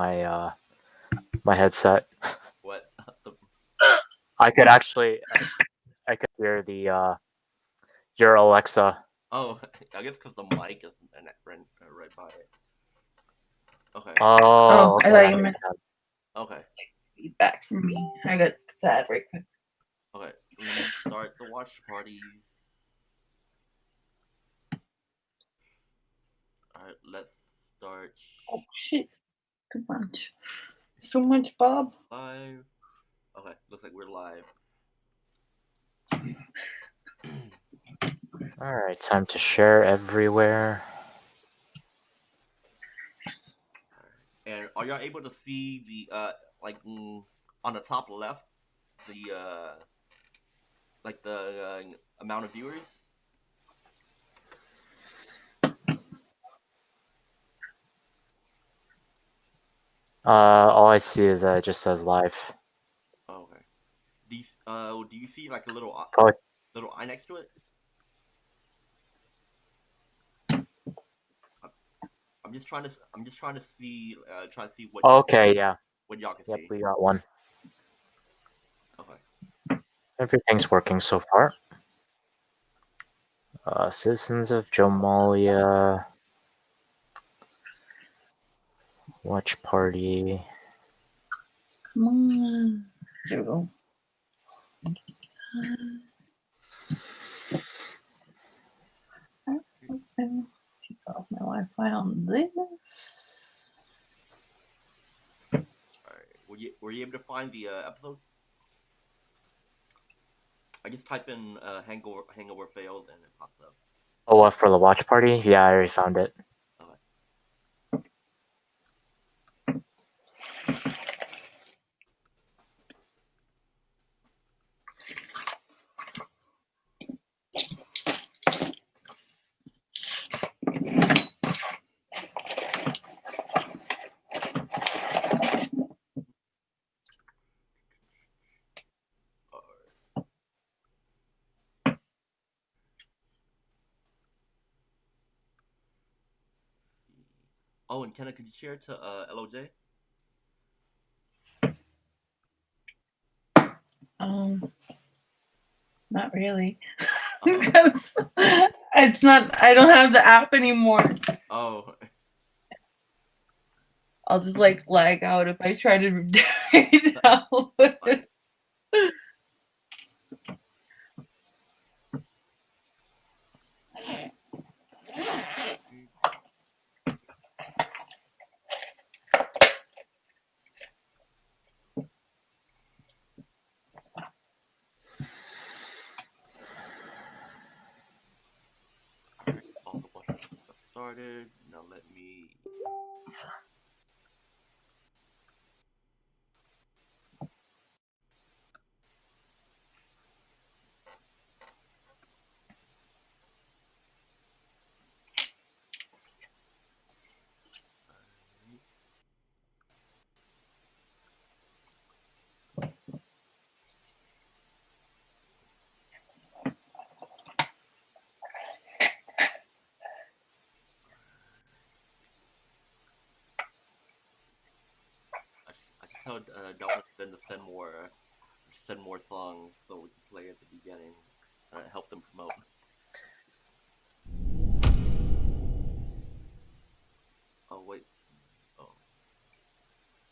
my my headset. What? The, I could actually I could hear the your Alexa. oh, I guess because the mic is right by it. Okay. Oh, I okay, thought that you makes meant sense. Okay. feedback from me. I got sad right quick. Okay. Let me start the watch parties. Alright, let's start Oh shit! Too much. So much, Bob. live. Okay, looks like we're live. All right, time to share everywhere. And are y'all able to see the on the top left the the amount of viewers? All I see is that it just says live. Oh, okay. Do you see like a Probably. little eye next to it? I'm just trying to see what Okay, yeah. what y'all can Yep, see. we got one. Okay. Everything's working so far. Citizens of Jomalia. Watch party. Come on. There we go. Keep off my Wi-Fi on this. All right. Were you able to find the episode? I just type in hangover fails and it pops up. Oh, what for the watch party? Yeah, I already found it. Okay. Oh, and Kenna, could you share to LOJ? Not really. Because it's not. I don't have the app anymore. Oh. I'll just like lag out if I try to download it. All the watch parties have started. Now let me. I just tell Dalvin then to send more songs so we can play at the beginning. Help them promote. Oh wait. Oh.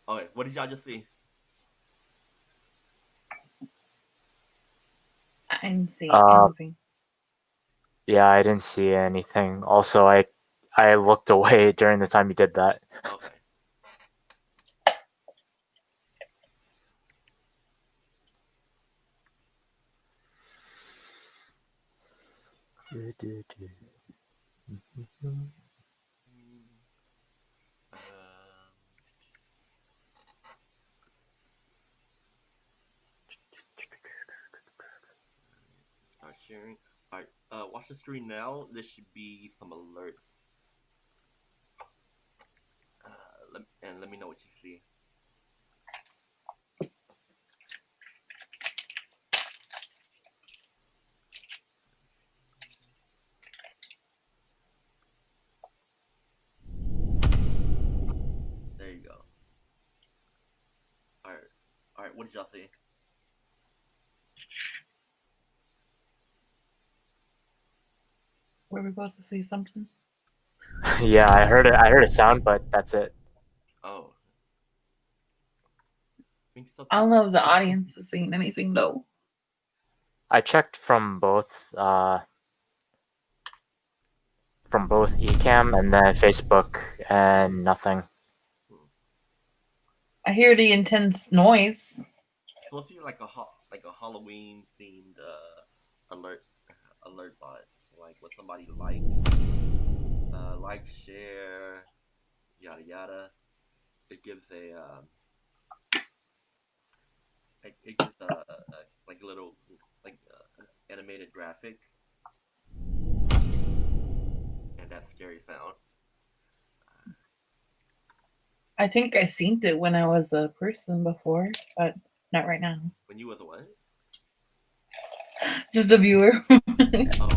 Oh wait. What did y'all just see? I didn't see anything. Yeah, I didn't see anything. Also, I looked away during the time you did that. Okay. Start sharing. All right. Watch the screen now. There should be some alerts. Let me know what you see. There you go. right, what did y'all see? Were we supposed to see something? Yeah, I heard it. I heard a sound, but that's it. Oh, I think I something. don't know if the audience is seeing anything though. I checked from both Ecamm and then Facebook, and nothing. I hear the intense noise. Supposed to be like a Halloween themed alert bot. So like when somebody share, yada yada, it gives it gives like a little like animated graphic and that scary sound. I think I seen it when I was a person before, but not right now. When you was a what? Just a viewer. Oh,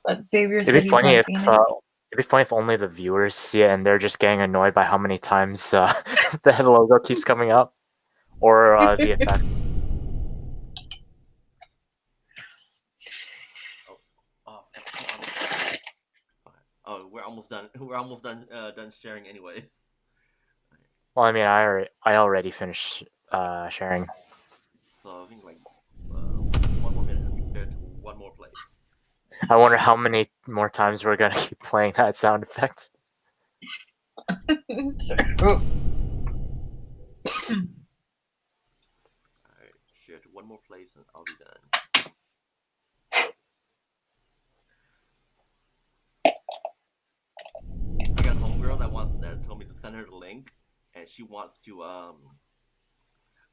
But Xavier It'd be said he's funny not if seeing it. it'd be funny if only the viewers see it and they're just getting annoyed by how many times the logo keeps coming up, or the effects. oh, oh, we're almost done. We're almost done sharing, anyways. Well, I mean, I already finished sharing. So I think like 1 more minute. Compared to one more place. I wonder how many more times we're gonna keep playing that sound effect. Alright, share to one more place and I'll be done. I got a homegirl that told me to send her the link, and she wants to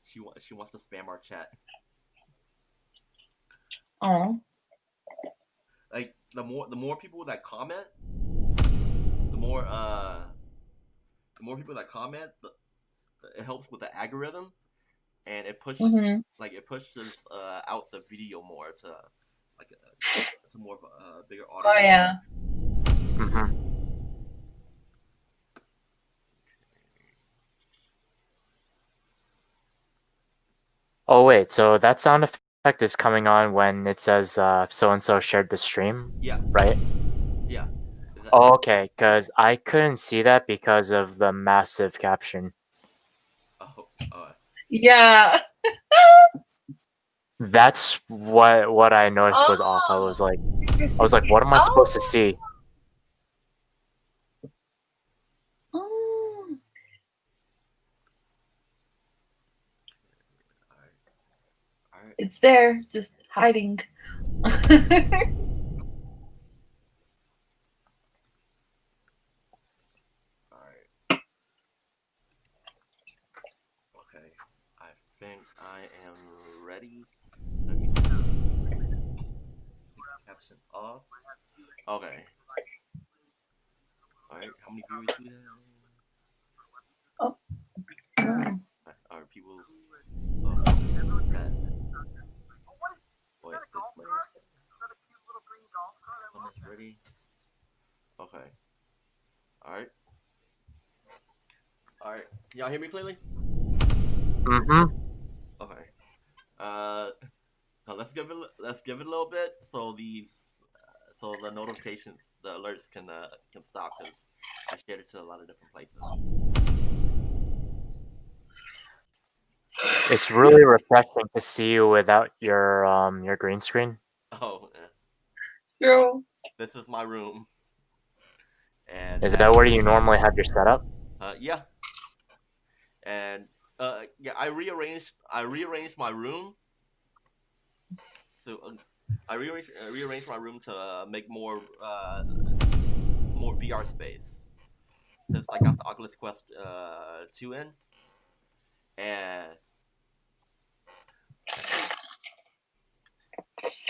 she wants to spam our chat. Oh. Like the more people that comment, the more people that comment, it helps with the algorithm, and it pushes Mm-hmm. it pushes out the video more to to more of a bigger Oh audience. yeah. Mm-hmm. Oh wait, so that sound effect is coming on when it says so and so shared the stream, Yeah, right? yeah. Oh, okay, because I couldn't see that because of the massive caption. Oh, Yeah. That's what I noticed was off. I Oh. was like, what am I supposed to Oh. see? Oh. all right. It's there, just hiding. Alright. Okay. I think I am ready. Let me keep the caption off. Okay. Alright, how many viewers do we have? Oh. Are people's chat? Wait, is my ready? Okay. Alright. Alright. Y'all hear me clearly? Mm-hmm. Okay. Now let's give it a little bit so the notifications, the alerts can stop, because I shared it to a lot of different places. It's really refreshing to see you without your green screen. Oh, Girl. this is my room, and Is that where you normally have your setup? yeah, and yeah, I rearranged my room. So I rearranged my room to make more VR space, since I got the Oculus Quest 2 in, and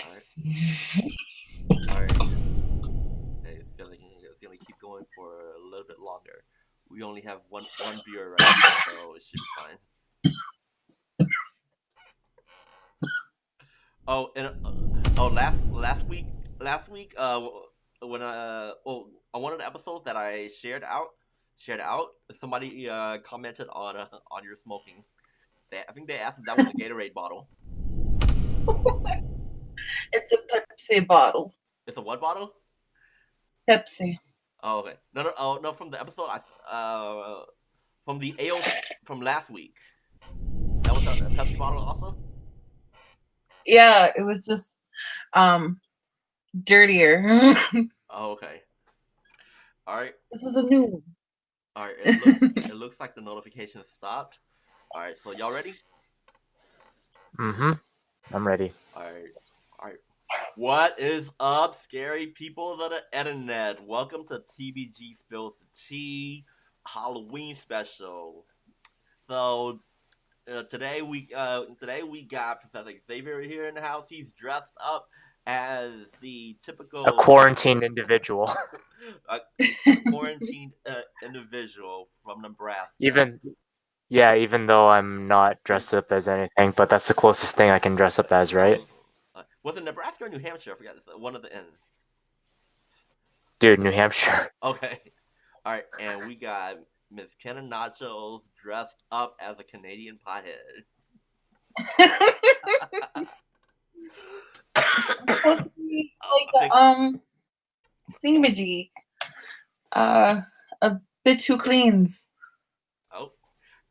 all right, it's gonna keep going for a little bit longer. We only have one viewer right now, so it should be fine. Oh, and last week when on one of the episodes that I shared out. Somebody commented on your smoking. I think they asked if that was a Gatorade bottle. It's a Pepsi bottle. It's a what bottle? Pepsi. Oh, okay. No. From the episode, from the AO from last week. That was a Pepsi bottle also. Yeah, it was just dirtier. Oh, okay. All right. This is a new one. All right. It looks like the notification stopped. All right. So y'all ready? Mm-hmm. I'm ready. All right. All right. What is up, scary peoples of the internet? Welcome to TBG Spills the Tea Halloween special. So today we got Professor Xavier here in the house. He's dressed up as the typical A quarantined individual. a quarantined individual from Nebraska. Even though I'm not dressed up as anything, but that's the closest thing I can dress up as, right? Was it Nebraska or New Hampshire? I forgot. It's one of the ends. Dude, New Hampshire. Okay. All right, and we got Miss Kenna Nachos dressed up as a Canadian pothead. Supposed to be like thingamajig. A bit too cleans. Oh,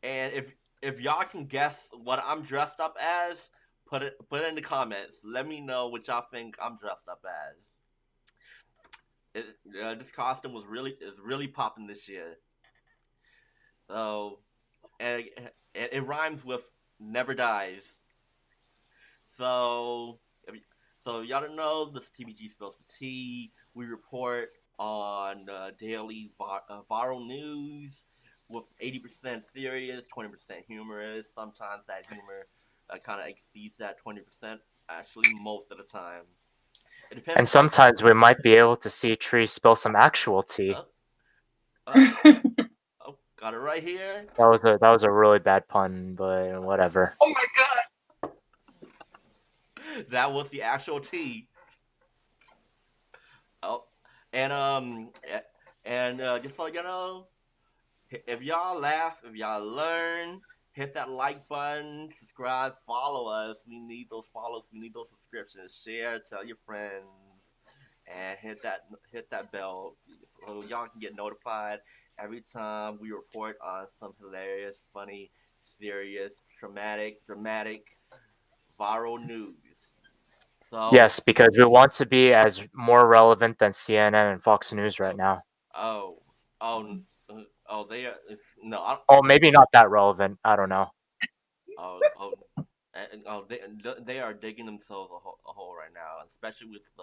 and if y'all can guess what I'm dressed up as, put it in the comments. Let me know what y'all think I'm dressed up as. This costume is really popping this year. So, and it rhymes with never dies. So y'all don't know, this TBG Spills the Tea. We report on daily viral news with 80% serious, 20% humorous. Sometimes that humor kind of exceeds that 20%. Actually, most of the time. It depends. And sometimes we might be able to see Tree spill some actual tea. Oh, got it right here. That was a really bad pun, but whatever. Oh my god. That was the actual tea. Oh, and just so you know, if y'all laugh, if y'all learn, hit that like button, subscribe, follow us. We need those follows. We need those subscriptions. Share, tell your friends, and hit that bell so y'all can get notified every time we report on some hilarious, funny, serious, dramatic, viral news. So yes, because we want to be as more relevant than CNN and Fox News right now. They are Maybe not that relevant. I don't know. They are digging themselves a hole right now, especially with the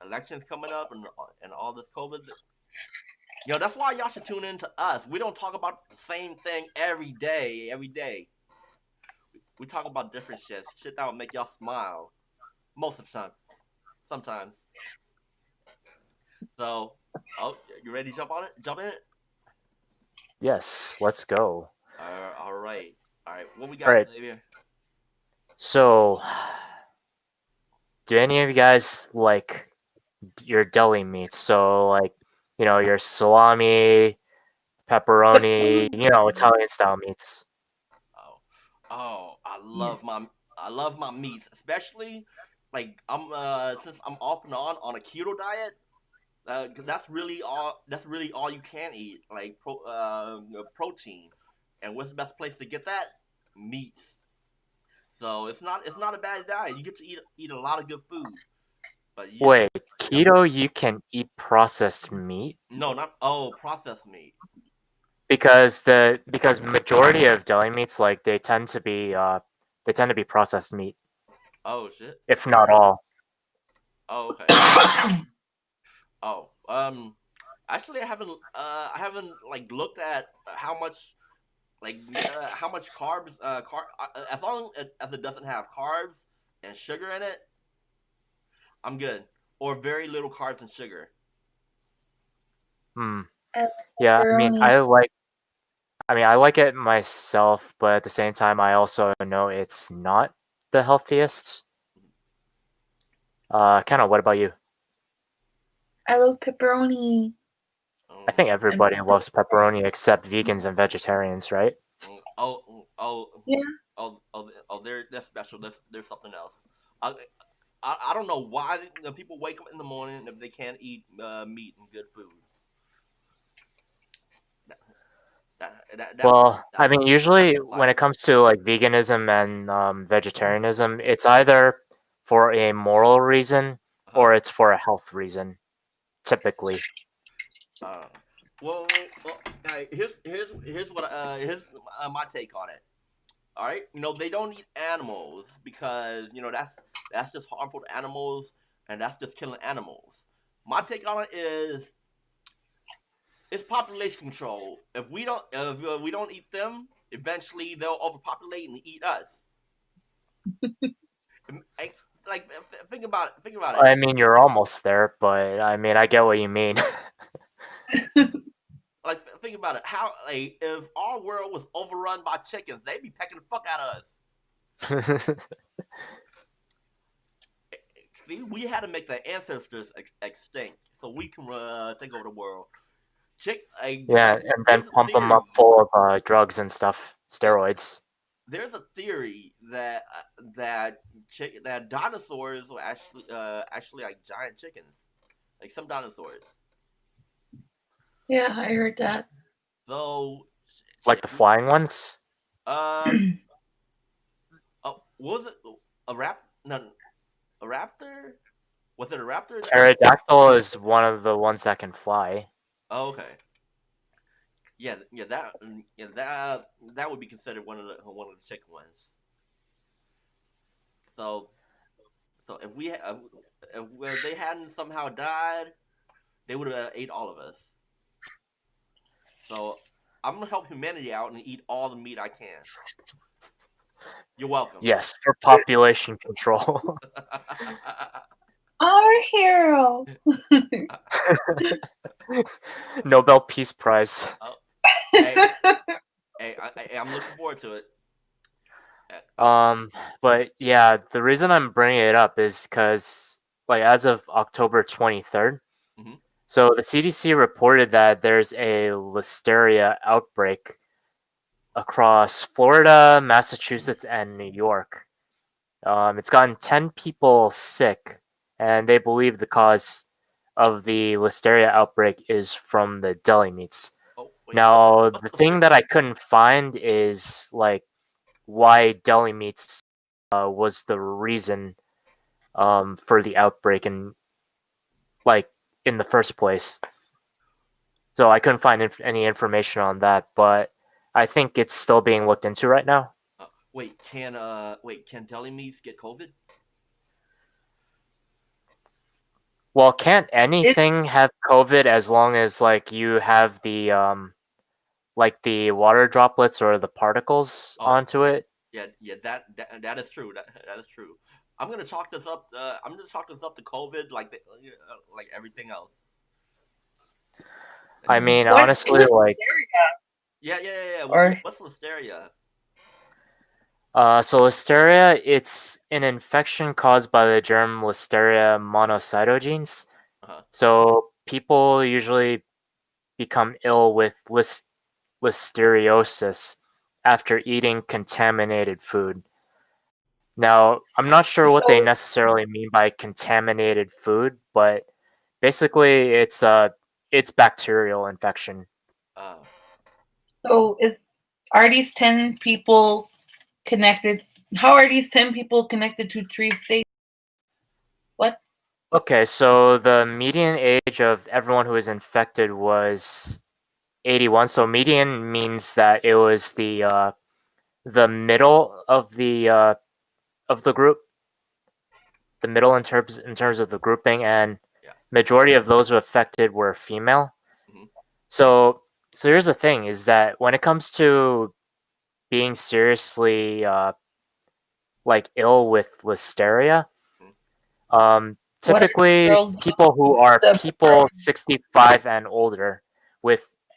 elections coming up and all this COVID. That's why y'all should tune in to us. We don't talk about the same thing every day. We talk about different shit that will make y'all smile most of the time. Sometimes. So, you ready to jump in it? Yes, let's go. All right. What we got, Xavier? So, do any of you guys like your deli meats? So, like, your salami, pepperoni, Italian style meats. I love my meats, especially like since I'm off and on a keto diet. That's really all you can eat, like protein. And what's the best place to get that? Meats. So it's not a bad diet. You get to eat a lot of good food. But wait, keto you can eat processed meat? No, not processed meat. Because majority of deli meats, like, they tend to be processed meat. Oh shit. If not all. Oh, okay. Actually, I haven't like looked at how much carbs as long as it doesn't have carbs and sugar in it, I'm good. Or very little carbs and sugar. Yeah, I like it myself, but at the same time I also know it's not the healthiest. Kind of, what about you? I love pepperoni. I think everybody loves pepperoni except vegans and vegetarians, right? Yeah. They're special. There's something else. I, I don't know why people wake up in the morning if they can't eat meat and good food. Well, I mean, usually that's when it comes to like veganism and vegetarianism, it's either for a moral reason or it's for a health reason, typically. Uh, well, here's my take on it. All right, they don't eat animals because that's just harmful to animals and that's just killing animals. My take on it is it's population control. If we don't eat them, eventually they'll overpopulate and eat us. Like think about it. Think about it. I mean, you're almost there, but I mean, I get what you mean. Like think about it. How if our world was overrun by chickens, they'd be pecking the fuck out of us. See, we had to make the ancestors extinct so we can take over the world. Yeah, and then There's a pump them theory. up full of drugs and stuff, steroids. There's a theory that that dinosaurs were actually like giant chickens, like some dinosaurs. Yeah, I heard that. So, Like the flying ones? um, what was it No, a raptor? Was it a raptor? Pterodactyl is one of the ones that can fly. Oh, okay. Yeah, that would be considered one of the chicken ones. So, if they hadn't somehow died, they would have ate all of us. So I'm gonna help humanity out and eat all the meat I can. You're welcome. Yes, for population control. Our hero. Nobel Peace Prize. Hey, I'm looking forward to it. But yeah, the reason I'm bringing it up is because, like, as of October 23rd, Mhm. so the CDC reported that there's a listeria outbreak across Florida, Massachusetts, and New York. It's gotten 10 people sick, and they believe the cause of the listeria outbreak is from the deli meats. Oh, wait, Now, the thing that I couldn't find is like why deli meats was the reason for the outbreak and like in the first place. So I couldn't find any information on that, but I think it's still being looked into right now. can deli meats get COVID? Well, can't anything have COVID as long as like you have the water droplets or the particles onto it? Yeah, that is true. That is true. I'm gonna chalk this up. I'm gonna chalk this up to COVID, like everything else. I mean, honestly, like Yeah. What's listeria? So Listeria, it's an infection caused by the germ Listeria monocytogenes. Uh-huh. So people usually become ill with listeriosis after eating contaminated food. Now, I'm not sure what they necessarily mean by contaminated food, but basically it's bacterial infection. So are these 10 people connected? How are these 10 people connected to 3 states? What? Okay, so the median age of everyone who was infected was 81. So median means that it was the middle of the group, the middle in terms of the grouping, and majority of those who affected were female. Mhm. So here's the thing: is that when it comes to being seriously like ill with listeria, typically people who are people 65 and older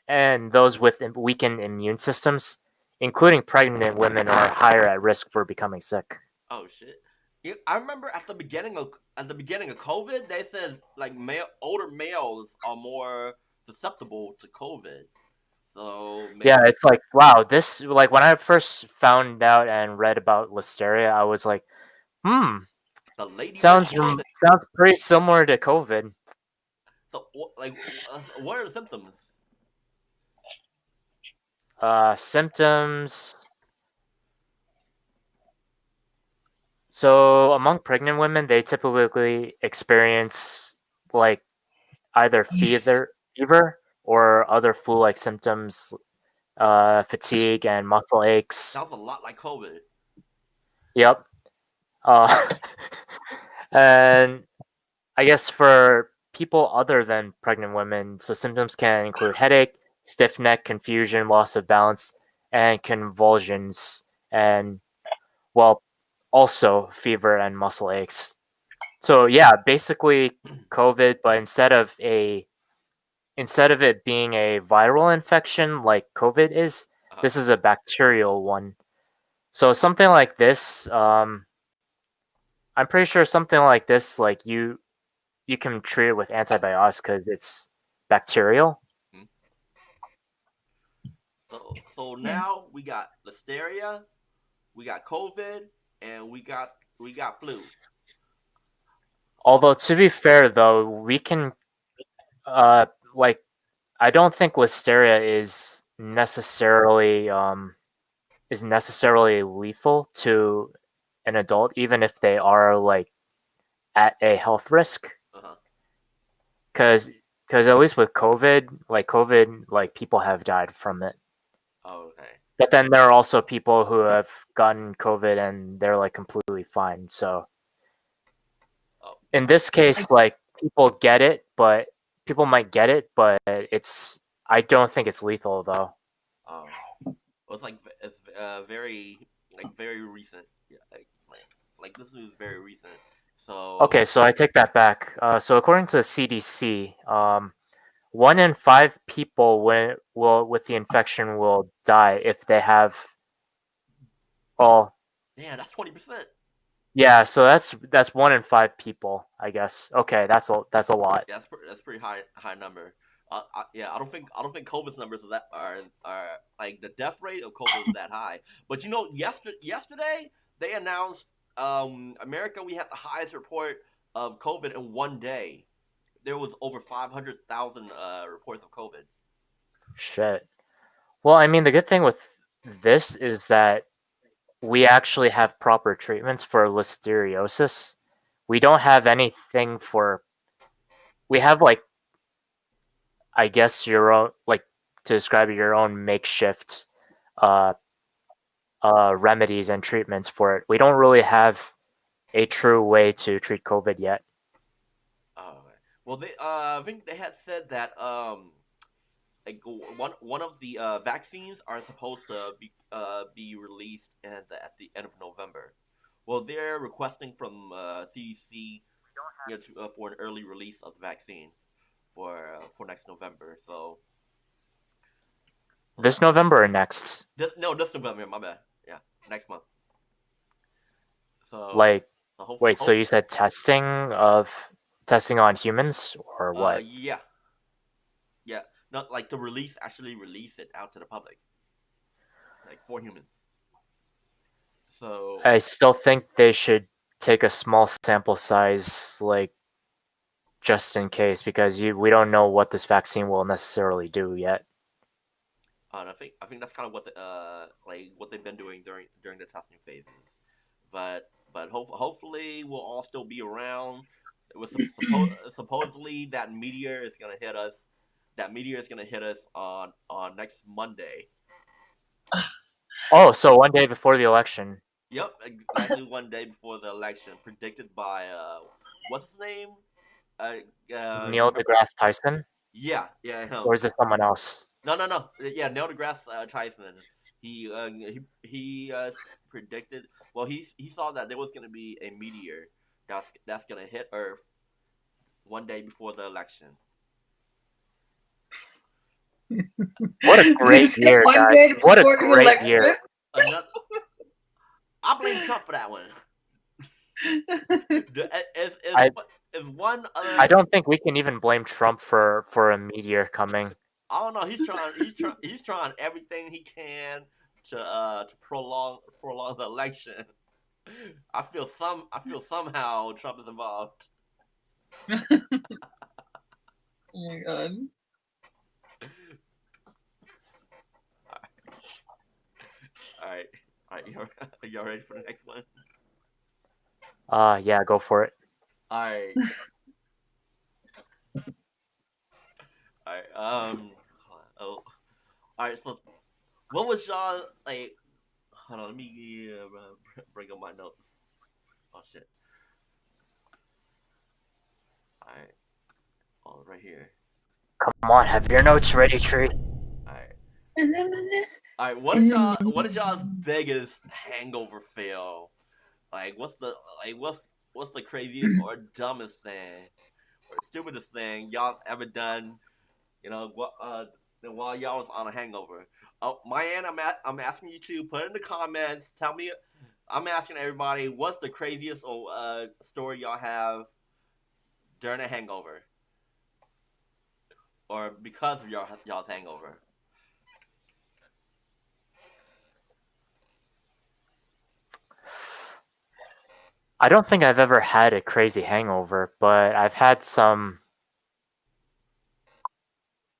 and those with weakened immune systems, including pregnant women, are higher at risk for becoming sick. Oh shit! I remember at the beginning of COVID, they said like older males are more susceptible to COVID. So Yeah, it's like, wow, this, like, when I first found out and read about listeria, I was like, the lady with sounds COVID. sounds pretty similar to COVID. So what are the symptoms? Symptoms. So among pregnant women, they typically experience like either fever or other flu-like symptoms, fatigue and muscle aches. Sounds a lot like COVID. Yep. Uh, and I guess for people other than pregnant women, so symptoms can include headache, stiff neck, confusion, loss of balance, and convulsions, and well, also fever and muscle aches. So yeah, basically COVID, but instead of it being a viral infection like COVID is, Uh-huh. this is a bacterial one. So something like this, I'm pretty sure something like this, like you can treat it with antibiotics because it's bacterial. Hmm. So Yeah. now we got listeria, we got COVID, and we got flu. Although to be fair though, we can uh like I don't think listeria is necessarily lethal to an adult, even if they are like at a health risk. Uh-huh. Because at least with COVID, like people have died from it. Oh, okay. But then there are also people who have gotten COVID and they're like completely fine. So Oh, in this case, like people might get it, but I don't think it's lethal though. oh. Well, it's very recent. Yeah, like this news is very recent. So Okay, so I take that back. So according to the CDC, 1 in 5 people with the infection will die if they have. Oh, damn, that's 20%. yeah. So that's 1 in 5 people, I guess. Okay, that's a lot. Yeah, that's pretty high number. Yeah, I don't think COVID's numbers are like the death rate of COVID is that high. But yesterday they announced America we had the highest report of COVID in one day. There was over 500,000 reports of COVID. Shit. Well, I mean, the good thing with this is that we actually have proper treatments for listeriosis. We don't have anything for. We have like, I guess your own, like, to describe it, your own makeshift uh remedies and treatments for it. We don't really have a true way to treat COVID yet. Oh, okay. Well, they I think they had said that like one of the vaccines are supposed to be released at the end of November. Well, they're requesting from CDC, for an early release of the vaccine for next November. So This November or next? this November. My bad. Yeah, next month. So Like, wait, so you said testing on humans or what? yeah, yeah, not like to actually release it out to the public, like for humans. So I still think they should take a small sample size, like, just in case, because we don't know what this vaccine will necessarily do yet. and I think that's kind of what they've been doing during the testing phases, but hopefully we'll all still be around. It was supposedly that meteor is gonna hit us. That meteor is gonna hit us on next Monday. Oh, so one day before the election. Yep, exactly one day before the election, predicted by what's his name? You Neil remember? deGrasse Tyson? Yeah, Or him. is it someone else? No. Yeah, Neil deGrasse Tyson. He predicted. Well, he saw that there was going to be a meteor that's going to hit Earth one day before the election. What a great year, guys. What a great year. Another, I blame Trump for that one. I is one I other. don't think we can even blame Trump for a meteor coming. I don't know. He's trying everything he can to prolong the election. I feel somehow Trump is involved. Oh my god. All right, all right. Y'all ready for the next one? Yeah, go for it. All right, all right. Oh, all right. So, what was y'all like? Hold on, let me bring up my notes. Oh shit! All right, oh right here. Come on, have your notes ready, Tree. All right, In all right. What is y'all's biggest hangover fail? Like, what's the craziest or dumbest thing or stupidest thing y'all ever done? What while y'all was on a hangover. Oh, Mayan, I'm asking you to put in the comments. Tell me. I'm asking everybody, what's the craziest story y'all have during a hangover, or because of y'all's hangover? I don't think I've ever had a crazy hangover, but I've had some.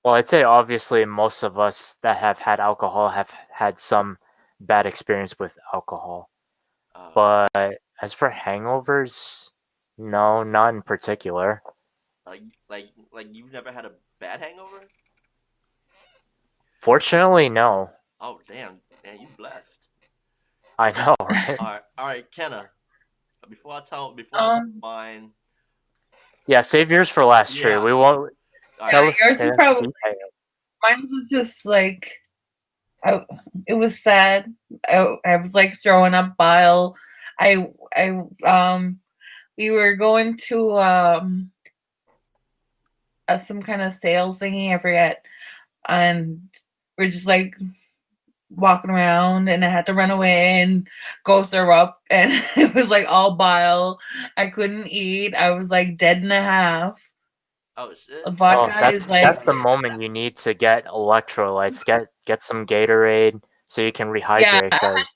Well, I'd say obviously most of us that have had alcohol have had some bad experience with alcohol. Uh, But as for hangovers, no, not in particular. like you've never had a bad hangover? Fortunately, no. Oh damn, man, you blessed. I know, right? All right, Kenna. Before I tell Um, mine. Yeah, save yours for last, Tree. Yeah. We won't All right. yeah, tell us yours is probably details. mine was just like I, it was sad. I was like throwing up bile. I we were going to some kind of sales thingy, I forget, and we're just like walking around, and I had to run away and go throw up, and it was like all bile. I couldn't eat. I was like dead and a half. Oh shit. Oh, Vodka is like that's the moment you need to get electrolytes. Get some Gatorade so you can yeah. rehydrate. Because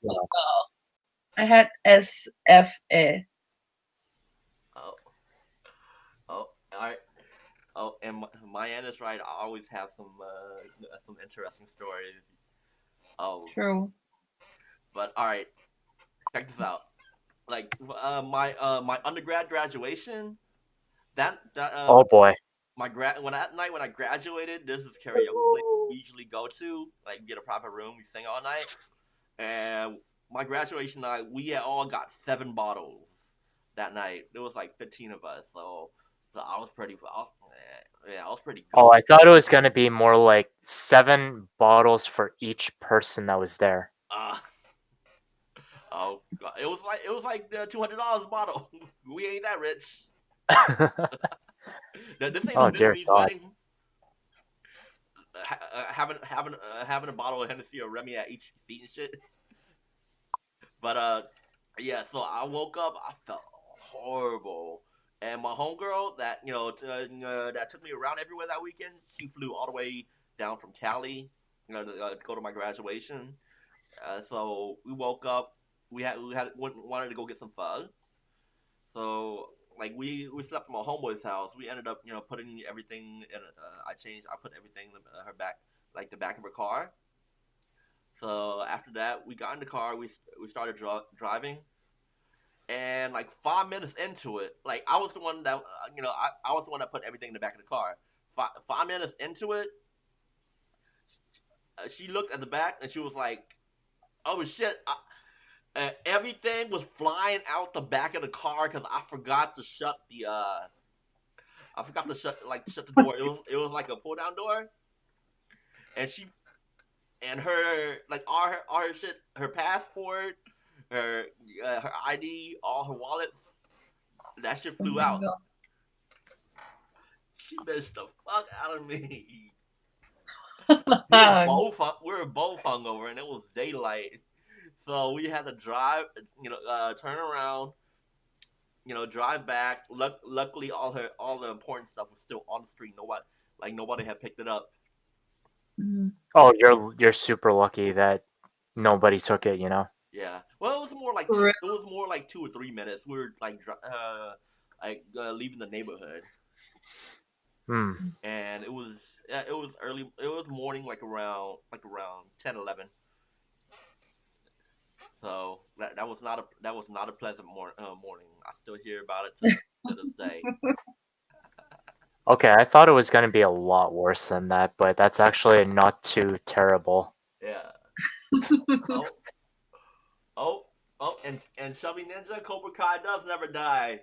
I had SFA. Oh. Oh. All right. Oh, and Mayan is right. I always have some interesting stories. Oh, True. but all right. Check this out. Like my undergrad graduation. That oh boy, my grad when that night when I graduated, this is karaoke place we usually go to. Like, get a private room, we sing all night. And my graduation night, we had all got 7 bottles that night. There was like 15 of us, so I was pretty. Yeah, I was pretty oh, goofy. I thought it was gonna be more like 7 bottles for each person that was there. Uh, oh god, it was like $200 a bottle. We ain't that rich. This ain't no Oh dear Vietnamese God. wedding. Having a bottle of Hennessy or Remy at each seat and shit. But yeah. So I woke up. I felt horrible. And my homegirl that took me around everywhere that weekend, she flew all the way down from Cali, to go to my graduation. So we woke up. We wanted to go get some pho. So like we slept at my homeboy's house. We ended up putting everything in. I put everything in her back, like the back of her car. So after that, we got in the car. We started driving, and like 5 minutes into it, like I was the one that I was the one that put everything in the back of the car. 5 minutes into it, she looked at the back and she was like, "Oh shit!" Everything was flying out the back of the car because I forgot to shut the door. It was like a pull down door, and her like all her shit, her passport, her ID, all her wallets, that shit Oh flew my out. She missed the fuck out of me. god. We were both hungover, and it was daylight, so we had to drive, turn around, drive back. Luckily, all the important stuff was still on the street. Nobody had picked it up. Mhm. Oh, you're super lucky that nobody took it, you know? Yeah. Well, it was more like For two. real. It was more like 2 or 3 minutes. We were leaving the neighborhood, Hmm. and it was early. It was morning, like around 10, 11. So that was not a pleasant morning. I still hear about it to this day. Okay, I thought it was gonna be a lot worse than that, but that's actually not too terrible. Yeah. Oh, oh, oh, and Chubby Ninja Cobra Kai does never die.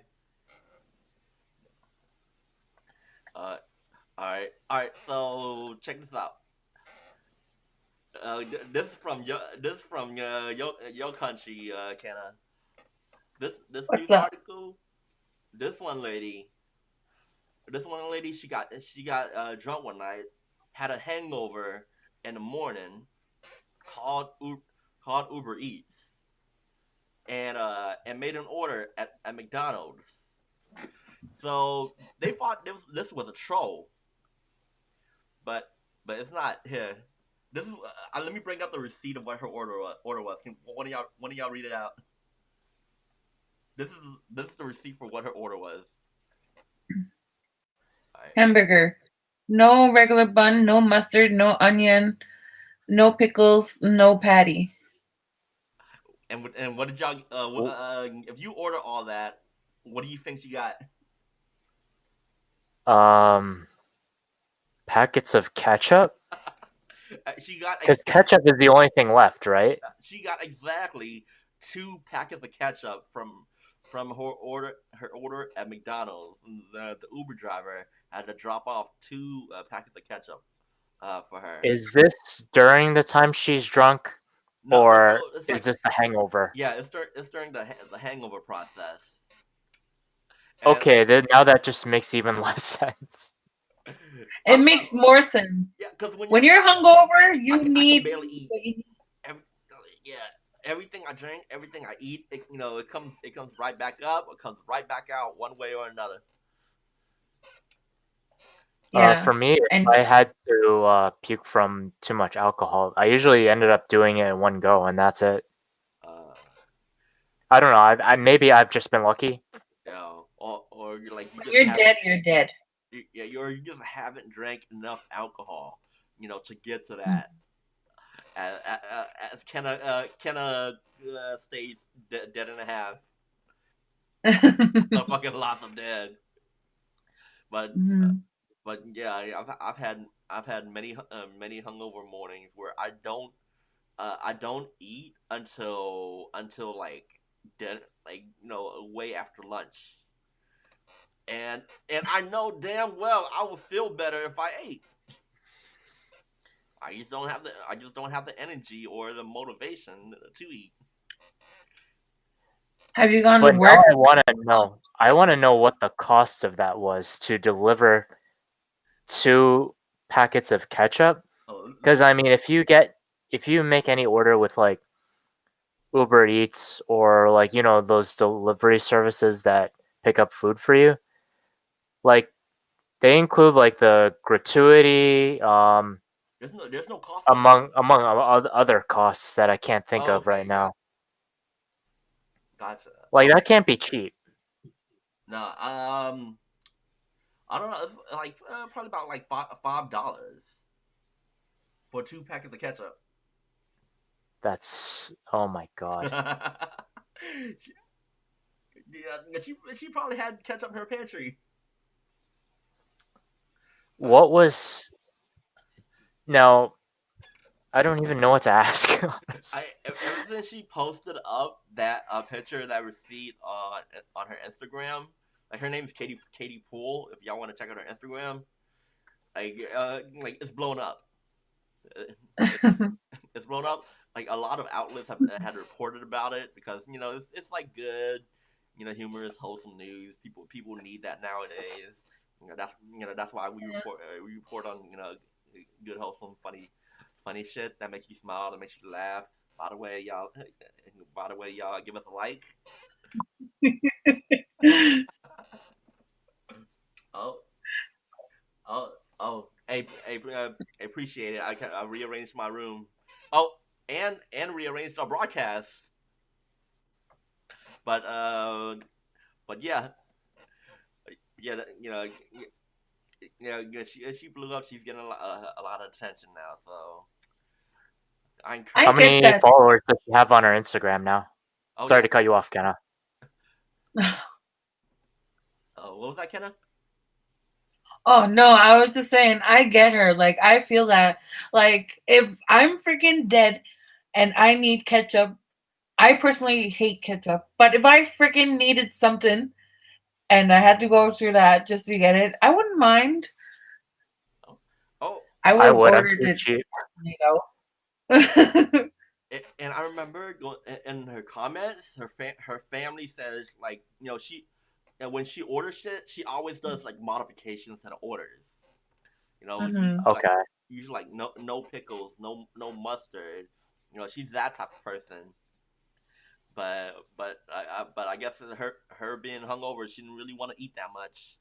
Uh, all right. So check this out. This is from your country, Kenna. This What's news up? article. This one lady. This one lady. She got drunk one night, had a hangover in the morning, called U- called Uber Eats, and made an order at McDonald's. So they thought this was a troll, but it's not. Here, this is. Let me bring up the receipt of what her order was. Can one of y'all read it out? This is the receipt for what her order was. All right. Hamburger. No regular bun, no mustard, no onion, no pickles, no patty. And what did y'all? If you order all that, what do you think she got? Um, Packets of ketchup? She got Because ketchup is the only thing left, right? exactly 2 packets of ketchup from her order at McDonald's. And the Uber driver had to drop off 2 packets of ketchup for her. Is this during the time she's drunk, No, no, or no. It's is like, this the hangover? yeah, it's during the hangover process. And Okay, then now that just makes even less sense. It makes more sense. yeah, because when When you're you're hungover, I you can, I can need barely eat. what you need. Every, yeah, everything I drink, everything I eat, it comes right back up. It comes right back out one way or another. Yeah. For me, if And I had to puke from too much alcohol, I usually ended up doing it in one go, and that's it. Uh, I don't know. Maybe I've just been lucky. or you're like you when just you're haven't dead, you're dead. you just haven't drank enough alcohol, to get to that. As Kenna stays dead and a half, a fucking lots of dead. But Mhm. but yeah, I've had many hungover mornings where I don't eat until like dead, like way after lunch, and I know damn well I would feel better if I ate. I just don't have the energy or the motivation to eat. Have you gone to But now work? I want to know. I want to know what the cost of that was to deliver 2 packets of ketchup. Oh, Because I mean, if you make any order with like Uber Eats or like those delivery services that pick up food for you, like they include like the gratuity, there's no cost for that. among other costs that I can't think Oh, of right okay, now. gotcha. Like that can't be cheap. No, I don't know. It's like probably about like $5 for 2 packets of ketchup. That's oh my god. she, yeah, she probably had ketchup in her pantry. Uh, What was now? I don't even know what to ask. I ever since she posted up that picture, that receipt on her Instagram, like her name's Katie Poole. If y'all want to check out her Instagram, like it's blown up. It's it's blown up. Like a lot of outlets have had reported about it because it's like good, humorous, wholesome news. People need that nowadays. That's why we report on good, wholesome, funny shit that makes you smile, that makes you laugh. By the way, y'all give us a like. Oh, oh, oh. Hey, appreciate it. I rearranged my room. Oh, and rearranged our broadcast. But yeah, yeah, she blew up. She's getting a lot of attention now. So I I How encourage. get many that. followers does she have on her Instagram now? Oh Sorry yeah. to cut you off, Kenna. What was that, Kenna? Oh no, I was just saying I get her. Like I feel that. Like if I'm freaking dead and I need ketchup, I personally hate ketchup. But if I freaking needed something and I had to go through that just to get it, I wouldn't mind. Oh, oh, I would I have would. I'm ordered too it, cheap. you know. and I remember going in her comments. Her family says like she and when she orders shit, she always does like modifications to the orders. Mhm. Like Okay. usually like no pickles, no mustard. She's that type of person. But I guess her being hungover, she didn't really want to eat that much.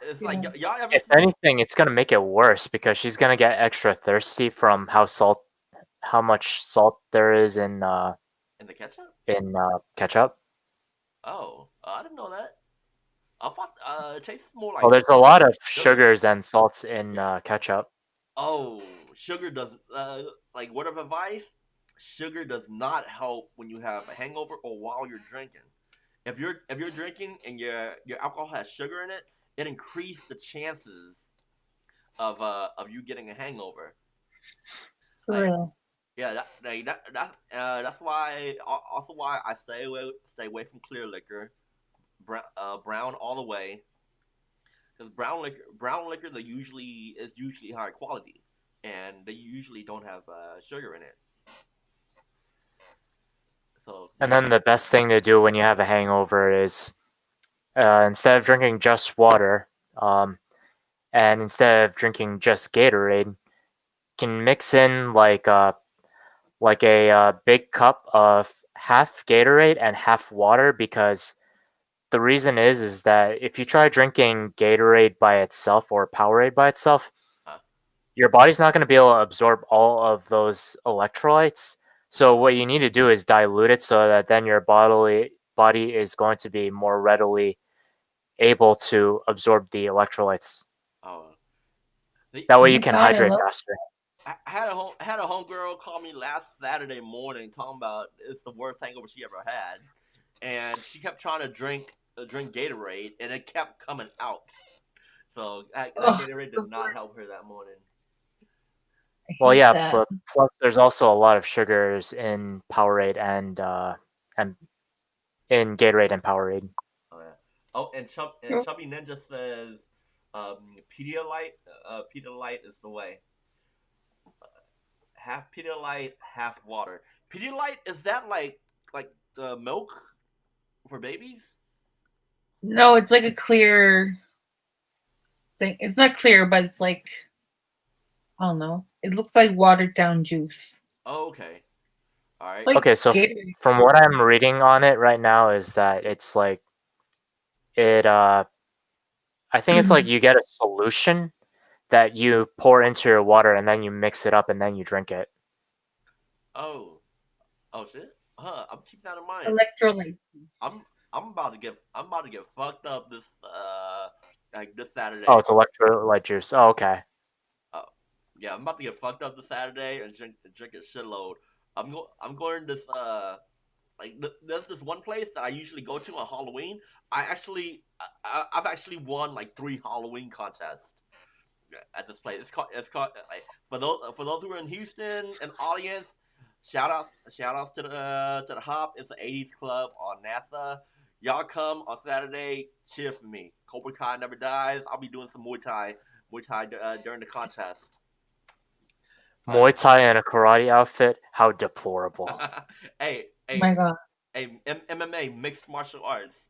It's like Yeah. y'all ever If see anything, it's gonna make it worse because she's gonna get extra thirsty from how much salt there is in the ketchup? in ketchup. Oh, I didn't know that. I thought it tastes more Well, like there's a lot of sugar. sugars and salts in ketchup. Oh, sugar does like word of advice. Sugar does not help when you have a hangover or while you're drinking. If you're drinking and your alcohol has sugar in it, it increases the chances of you getting a hangover. For Like real. yeah, that's why also why I stay away from clear liquor, brown all the way, because brown liquor is usually high quality, and they usually don't have sugar in it. So And then the best thing to do when you have a hangover is instead of drinking just water, and instead of drinking just Gatorade, can mix in like a big cup of half Gatorade and half water because the reason is that if you try drinking Gatorade by itself or Powerade by itself, uh, your body's not going to be able to absorb all of those electrolytes. So what you need to do is dilute it so that then your body is going to be more readily able to absorb the electrolytes. oh, the, That Oh way you my can god, I hydrate love faster. I had a homegirl call me last Saturday morning talking about it's the worst hangover she ever had, and she kept trying to drink Gatorade, and it kept coming out. So that oh, Gatorade the did not worst. help her that morning. I Well, hate yeah, that. but plus there's also a lot of sugars in Powerade and in Gatorade and Powerade. Oh yeah. Oh, and Chubby Ninja says, Pedialyte. Pedialyte is the way. Half Pedialyte, half water. Pedialyte is that like the milk for babies? No, it's like a clear thing. It's not clear, but it's like I don't know. It looks like watered down juice. Oh, okay. All right. Like Okay, so Gatorade. from what I'm reading on it right now is that it's like it I think it's like you get a solution that you pour into your water and then you mix it up and then you drink it. Oh. Oh shit. Huh. I'm keeping that in mind. Electrolyte. I'm I'm about to get fucked up this like this Oh, Saturday. it's electrolyte juice. Oh, okay. Uh, yeah, I'm about to get fucked up this Saturday and drink a shitload. I'm going to this like there's this one place that I usually go to on Halloween. I've actually won like 3 Halloween contests at this place. It's called like for those who are in Houston and audience. Shout outs to the Hop. It's an '80s club on NASA. Y'all come on Saturday. Cheer for me. Cobra Kai never dies. I'll be doing some Muay Thai during the contest. But Muay Thai in a karate outfit? How deplorable. hey, Oh my god, MMA mixed martial arts.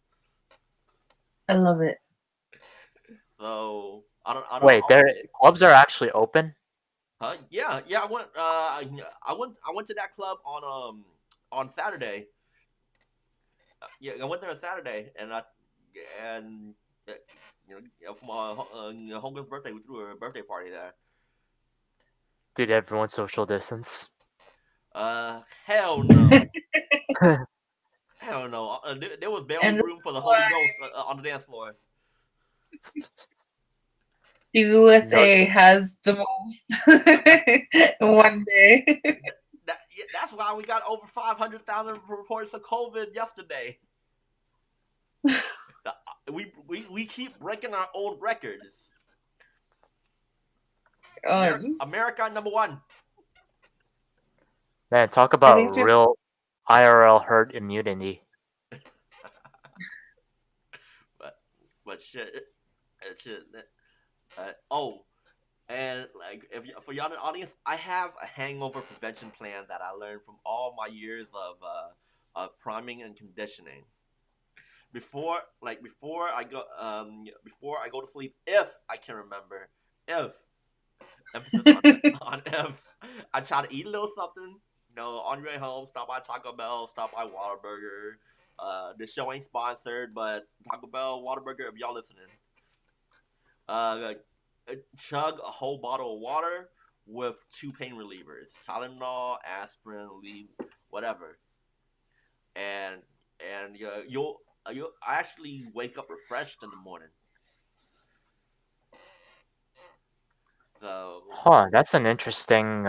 I love it. So I don't. Wait, their clubs are actually open? Huh? Yeah. I went to that club on Saturday. Yeah, I went there on Saturday, and for my homegirl's birthday, we threw a birthday party there. Did everyone social distance? Hell no. Hell no. There was barely And room for the Holy Ghost on the dance floor. the No, USA has the most in one day. That's why we got over 500,000 reports of COVID yesterday. We keep breaking our old records. America #1. man, talk I about think just real IRL herd immunity. But shit. Oh, and like for y'all in the audience, I have a hangover prevention plan that I learned from all my years of priming and conditioning. Before I go to sleep, if I can remember, if emphasis on if I try to eat a little something, on your way home, stop by Taco Bell, stop by Whataburger. This show ain't sponsored, but Taco Bell, Whataburger, if y'all listening, uh, chug a whole bottle of water with 2 pain relievers: Tylenol, aspirin, whatever, and you'll actually wake up refreshed in the morning. So Huh, that's an interesting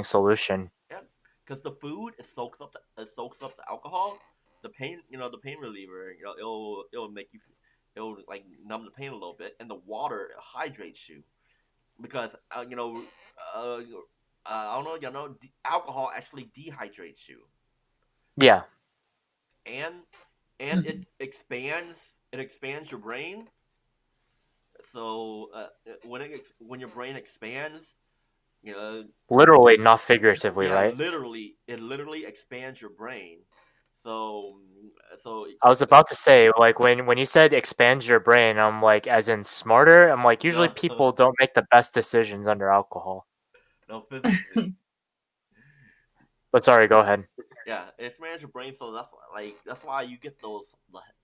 solution. yeah, because the food it soaks up the alcohol, the pain, the pain reliever. It'll make you, it'll like numb the pain a little bit, and the water hydrates you because I don't know, alcohol actually dehydrates you, Yeah. and it expands your brain. So when your brain expands, you know, Literally, not figuratively, yeah, right? it literally expands your brain. So so I was about to say, like, when you said expand your brain, I'm like, as in smarter. I'm like, usually no, people don't make the best decisions under alcohol. no, physically. But sorry, go ahead. Yeah, it expands your brain, so that's why you get those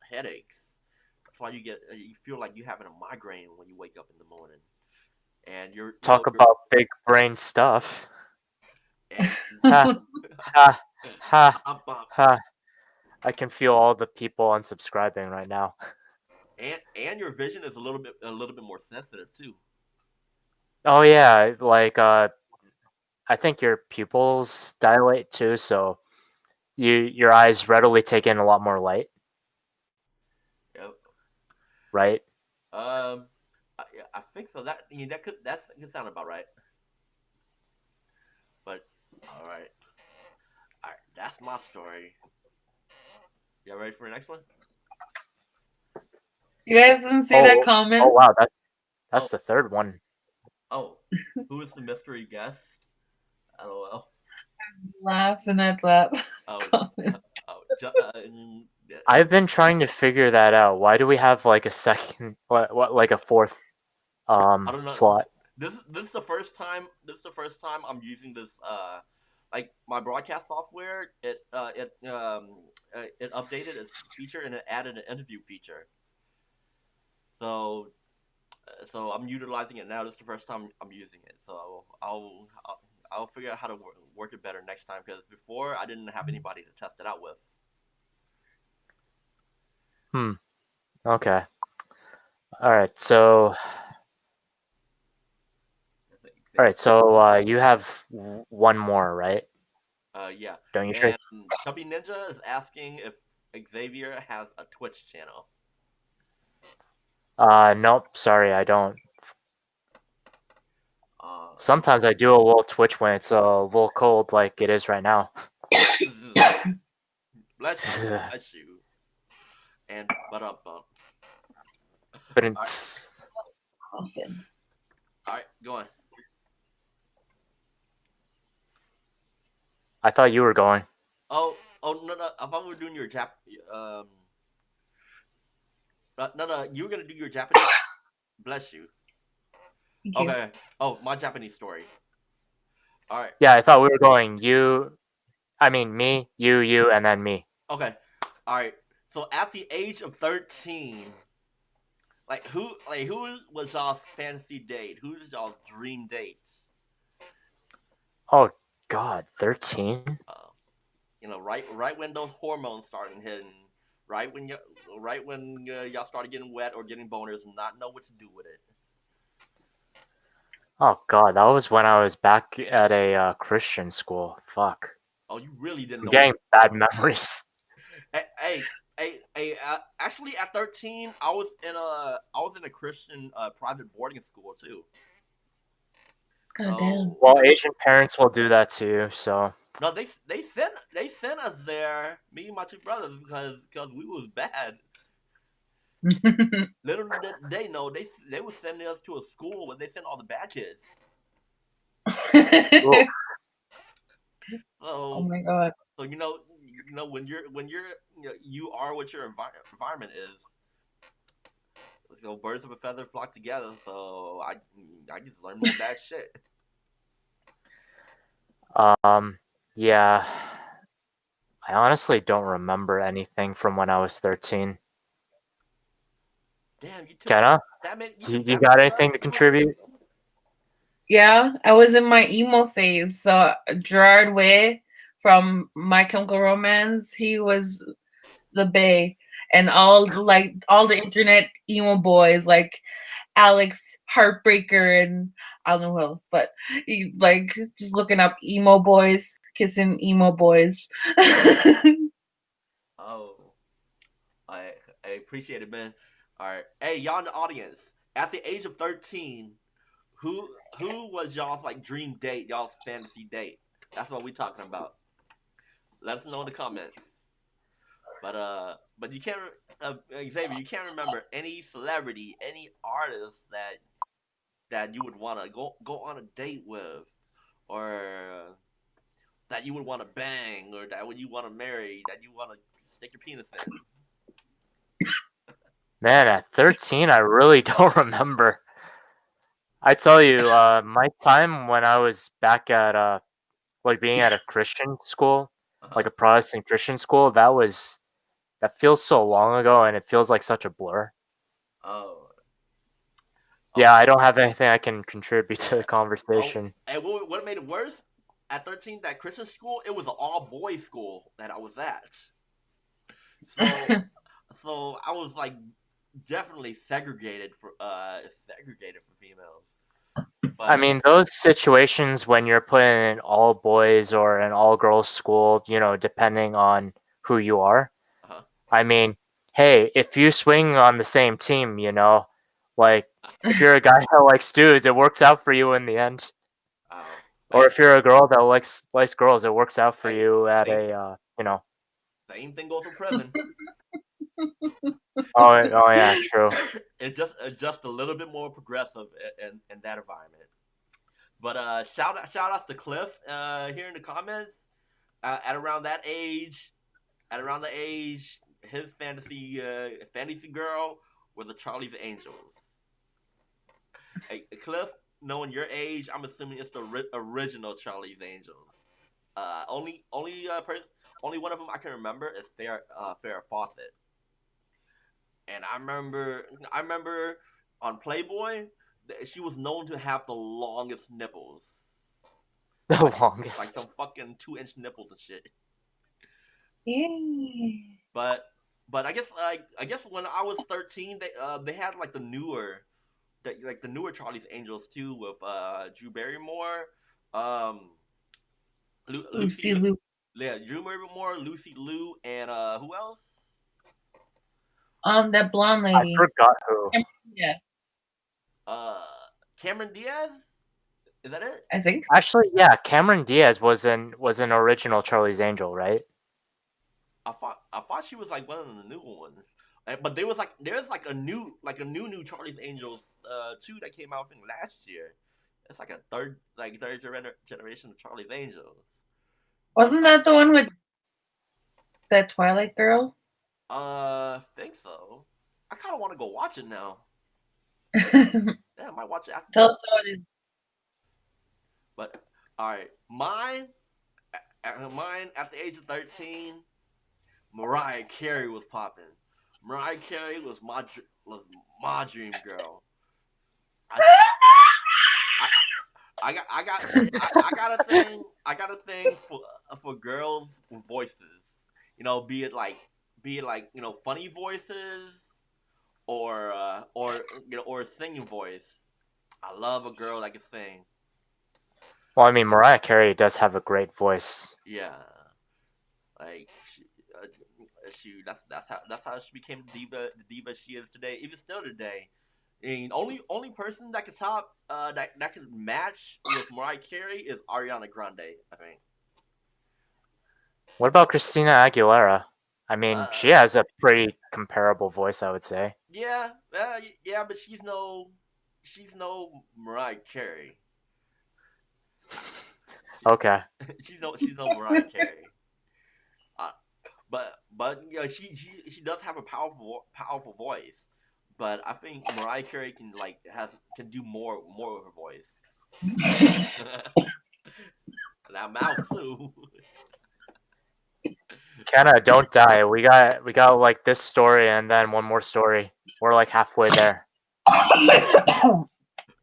headaches. That's why you feel like you're having a migraine when you wake up in the morning, and Talk about big brain stuff. and Ha ha ha I'm bummed. ha. I can feel all the people unsubscribing right now. And your vision is a little bit more sensitive too. Oh yeah, like I think your pupils dilate too, so your eyes readily take in a lot more light, Yep. right? Yeah, I think so. That could sound about right. But all right. That's my story. Y'all ready for the next one? you guys didn't see that Oh, comment? oh wow, Oh, that's the third one. oh, who is the mystery guest? LOL. Laughing at that Oh, comment. yeah. I've been trying to figure that out. Why do we have like a second, what like a fourth I don't know. slot? This is the first time. This is the first time I'm using this. Like my broadcast software, it updated its feature and it added an interview feature. So I'm utilizing it now. This is the first time I'm using it. So I'll figure out how to work it better next time, because before I didn't have anybody to test it out with. Okay. All right. So you have one more, right? Yeah. Don't you, Trey? And Chubby Ninja is asking if Xavier has a Twitch channel. Nope. Sorry, I don't. Uh, Sometimes I do a little Twitch when it's a little cold, like it is right now. bless you, bless you. And But all right, it's Often. all right, go on. I thought you were going. Oh, no, no. I thought we were doing your no, you were gonna do your Japanese. Bless you. Thank you. Okay. Oh, my Japanese story. All right. Yeah, I thought we were going. You, I mean me, you, and then me. Okay. All right. So at the age of 13, who was y'all's fantasy date? Who's y'all's dream dates? Oh God, 13. Uh, right when those hormones started hitting, right when you, right when y'all started getting wet or getting boners and not know what to do with it. Oh God, that was when I was back at a Christian school. Fuck, Oh, you really didn't I'm know what. getting bad memories. Actually, at 13, I was in a Christian private boarding school too. God damn. So Well, Asian parents will do that too. So no, they sent us there, me and my two brothers, because we was bad. Little did they know they were sending us to a school where they sent all the bad kids. Ooh, Oh So my god. so when you are what your environment is. So birds of a feather flock together. So I just learned more bad shit. um, yeah, I honestly don't remember anything from when I was 13. Damn, you took Kenna, that many you you, took you that many got anything drugs to before high contribute? school? Yeah, I was in my emo phase. So Gerard Way from My Chemical Romance, he was the bae, and all the internet emo boys like Alex Heartbreaker and I don't know who else, but like just looking up emo boys, kissing emo boys. Oh, I I appreciate it, man. All right, hey, y'all in the audience, at the age of 13, who who was y'all's like dream date, y'all's fantasy date? That's what we talking about. Let us know in the comments. But you can't, Xavier, you can't remember any celebrity, any artist that you would want to go on a date with, or that you would want to bang, or that you want to marry, that you want to stick your penis in. Man, at 13, I really don't remember. I tell you, my time when I was back at like being at a Christian school, Uh like huh. a Protestant Christian school, that feels so long ago, and it feels like such a blur. Oh. Yeah, Oh. I don't have anything I can contribute to the Oh. conversation. And what made it worse? At 13, that Christian school, it was an all boys school that I was at. So, so I was like definitely segregated for females. I But mean, those situations when you're put in an all boys or an all girls school, depending on who you are. uh, I mean, hey, if you swing on the same team, like if you're a guy that likes dudes, it works out for you in the end. oh, Or hey, if you're a girl that likes girls, it works out for hey, you at same a same thing goes for prison. Oh yeah, true. It's just a little bit more progressive in that environment. But shout outs to Cliff here in the comments. At around that age, his fantasy girl was the Charlie's Angels. Hey, Cliff, knowing your age, I'm assuming it's the original Charlie's Angels. Only one of them I can remember is Farrah Fawcett. And I remember on Playboy, she was known to have the longest nipples, The like some longest. fucking 2-inch nipples and shit. Yeah. But I guess when I was 13, they had like the newer Charlie's Angels too, with Drew Barrymore, um, Lucy, Lucy Lou. yeah, Drew Barrymore, Lucy Liu, and who else? That blonde I lady. forgot who. Yeah, Uh, Cameron Diaz. Is that it? I think. Actually, yeah, Cameron Diaz was an original Charlie's Angel, right? I thought she was like one of the new ones. But there's like a new Charlie's Angels two that came out I think last year. It's like a third generation of Charlie's Angels. But Wasn't that the one with that Twilight girl? think so. I kind of want to go watch it now. Tell Yeah, I might watch it after us this. how it is. But all right, mine at the age of 13 Mariah Carey was popping. Mariah Carey was my dream girl. I I I got a thing. I got a thing for girls with voices. You know, be it like funny voices or or a singing voice. I love a girl that can sing. Well, I mean, Mariah Carey does have a great voice. Yeah, like uh, that's how she became the diva she is today. Even still today, I mean, only person that can top that can match with Mariah Carey is Ariana Grande. I think. What about Christina Aguilera? I mean, she Uh, has a pretty comparable voice, I would say. yeah, yeah, but she's no Mariah Carey. Okay. She's no Mariah Carey. Uh, but she does have a powerful voice. But I think Mariah Carey can do more with her voice. That mouth too. Kenna, don't die. We got like this story and then one more story. We're like halfway there.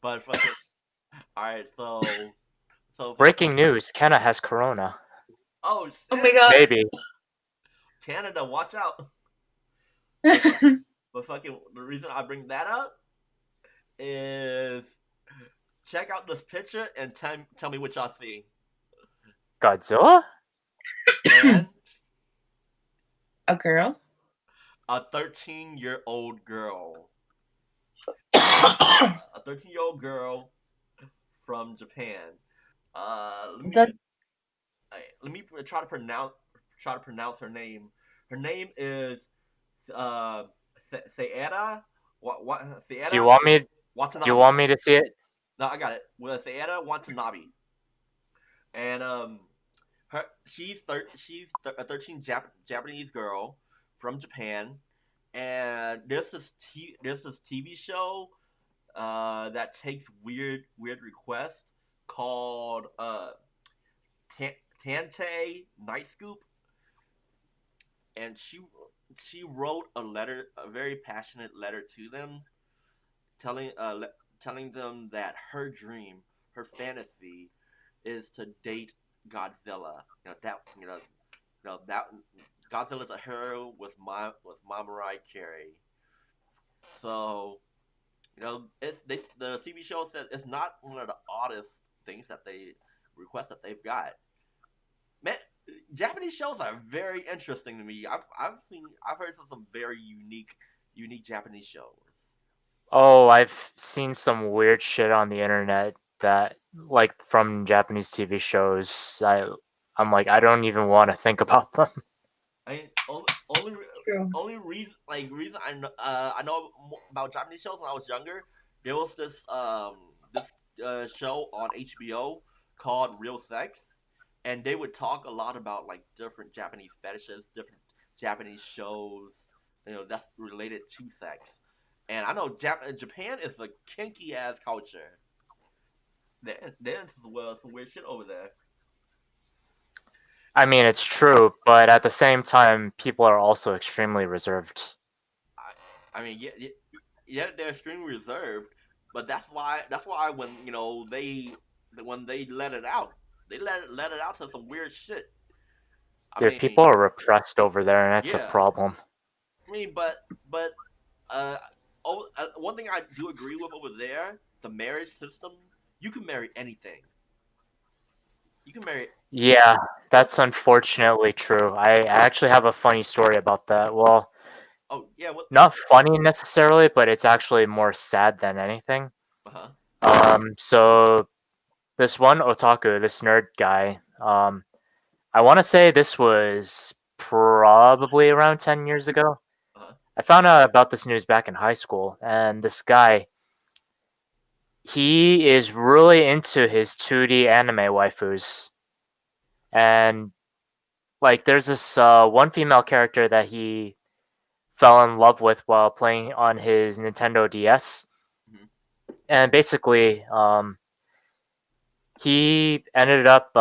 But fucking all right. So Breaking news: Kenna has corona. oh Oh my shit, god. Maybe. Canada, watch out. But fucking the reason I bring that up is check out this picture and tell me what y'all see. Godzilla? And A girl? a 13-year-old girl. A 13-year-old girl from Japan. Does Let me try to pronounce her name. Her name is Seira. What Do you Seira want me? Do you Watanabe. want me to see it? No, I got it. Well, Seira Watanabe. And a 13 Japanese girl from Japan, and there's this TV show that takes weird requests called Tante Night Scoop, and she wrote a very passionate letter to them, telling them that her dream, her fantasy, is to date Godzilla. That Godzilla's a hero with my Mariah Carey. So the TV show says it's not one of the oddest things that they request that they've got. Man, Japanese shows are very interesting to me. I've heard some very unique Japanese shows. Oh, I've seen some weird shit on the internet that like from Japanese TV shows. I'm like I don't even want to think about them. I mean, true. only reason I know about Japanese shows when I was younger. There was this show on HBO called Real Sex, and they would talk a lot about like different Japanese fetishes, different Japanese shows, that's related to sex. And I know Japan is a kinky ass culture. They're into some weird shit over there. I mean, it's true, but at the same time, people are also extremely reserved. I mean, yeah, they're extremely reserved, but that's why when they let it out, they let it out to some weird shit. I Dude, people mean, are repressed over there, and that's a yeah. problem. I mean, but uh, one thing I do agree with over there, the marriage system. You can marry anything. You can marry. Yeah, Oh, that's unfortunately true. I actually have a funny story about that. Well, oh yeah. What? not funny necessarily, but it's actually more sad than anything. Uh huh. So this one otaku, this nerd guy, I want to say this was probably around 10 years ago. Uh huh. I found out about this news back in high school, and this guy, he is really into his 2D anime waifus. And like there's this one female character that he fell in love with while playing on his Nintendo DS. Mm-hmm. And basically, he ended up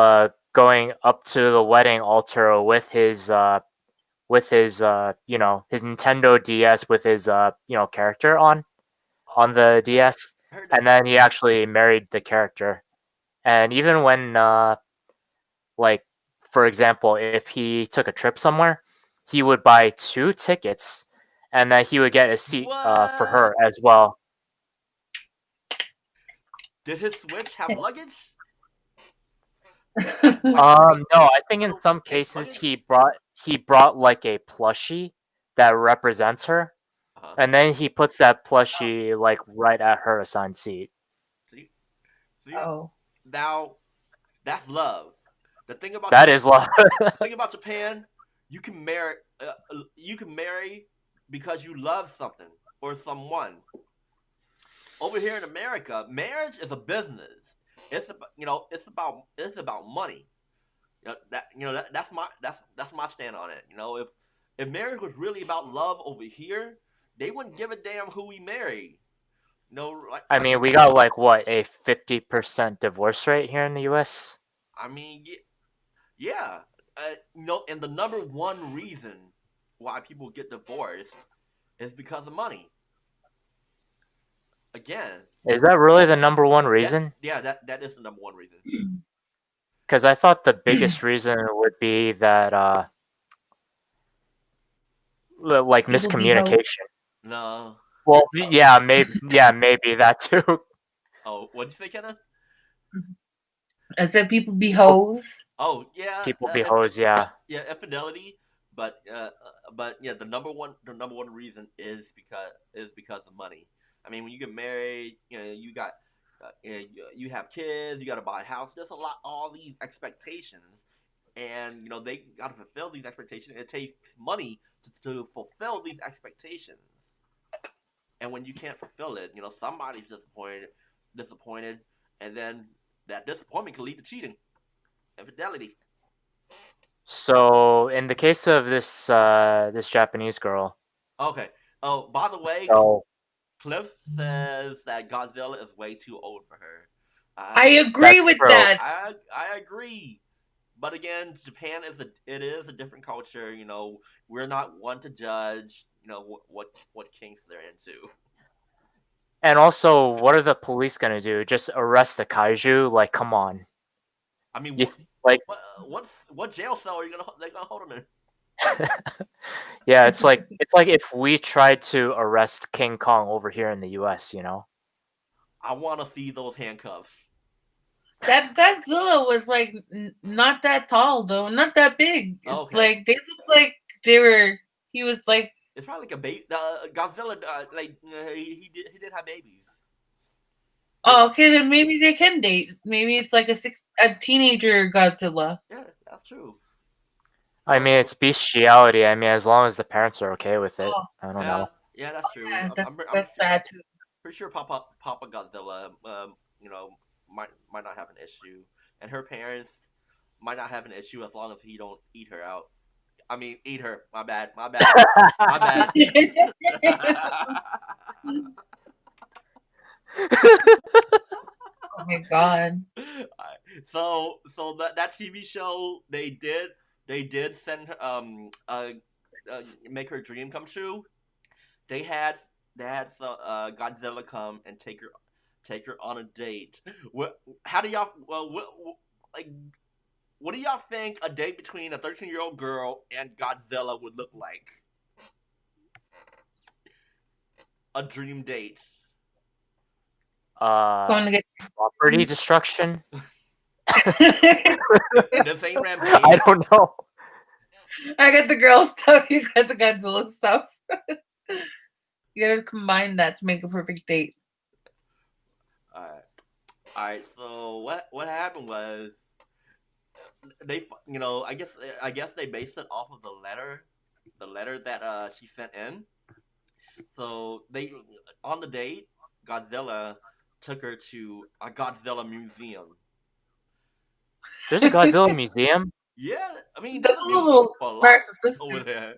going up to the wedding altar with his with his his Nintendo DS with his character on Oh, the DS, I heard and that's then he actually married the character. And even when like for example, if he took a trip somewhere, he would buy 2 tickets, and then he would get a seat for what? her as well. Did his Switch have luggage? Like No, I think in little some pink cases luggage? he brought like a plushie that represents her, Uh-huh. and then he puts that plushie like right at her assigned seat. See, see. Oh. Now that's love. The thing about That is love. thing about Japan, you can marry. You can marry because you love something or someone. Over here in America, marriage is a business. It's about it's about money. That's my stand on it. If marriage was really about love over here, they wouldn't give a damn who we marry. I mean, we got like what, a 50% divorce rate here in the U.S. I mean, yeah. And the number one reason why people get divorced is because of money. Again, Is that really the number one that reason? yeah, that is the number one reason. Because I thought the biggest reason would be that like People be hoes. miscommunication. No. Well, maybe that too. Oh, what'd you say, Kenna? I said people be hoes. Oh, yeah, People be hoes, yeah. yeah, infidelity, but yeah, the number one reason is because of money. I mean, when you get married, you have kids, you got to buy a house. There's all these expectations, and they got to fulfill these expectations. It takes money to fulfill these expectations, and when you can't fulfill it, somebody's disappointed, and then that disappointment can lead to cheating, infidelity. So in the case of this Japanese girl, Okay. Oh, by the way, so Cliff says that Godzilla is way too old for her. I I agree that's with true. that. I agree, but again, Japan is a different culture. We're not one to judge. What kinks they're into. And also, what are the police gonna do? Just arrest a kaiju? Like, come on. I mean, You what like, what jail cell are you gonna they're gonna hold him in? yeah, it's like if we tried to arrest King Kong over here in the U.S. I want to see those handcuffs. That Godzilla was like not that tall though, not that big. It's Okay. like they look like they were. He was like, It's probably like a baby. Godzilla, he did have babies. oh, okay, then maybe they can date. Maybe it's like a teenager Godzilla. Yeah, that's true. I mean, it's bestiality. I mean, as long as the parents are okay with it. Oh, I don't Yeah, know. yeah, that's true. yeah, I'm that's bad too. pretty sure Papa Godzilla, might not have an issue, and her parents might not have an issue as long as he don't eat her out. I mean, eat her. My bad. My bad. My bad. Oh my god. So that TV show they did send her make her dream come true. They had Godzilla come and take her on a date. How do y'all like what do y'all think a date between a 13-year-old girl and Godzilla would look like? A dream date. Going to get Property destruction? This ain't Rampage. I don't know. I got the girl stuff. You got the Godzilla stuff. You gotta combine that to make a perfect date. All right. So what happened was they, I guess they based it off of the letter that she sent in. So they on the date, Godzilla took her to a Godzilla museum. There's a Godzilla museum. Yeah, I mean That's there's a a museum little for a lot over narcissistic. there.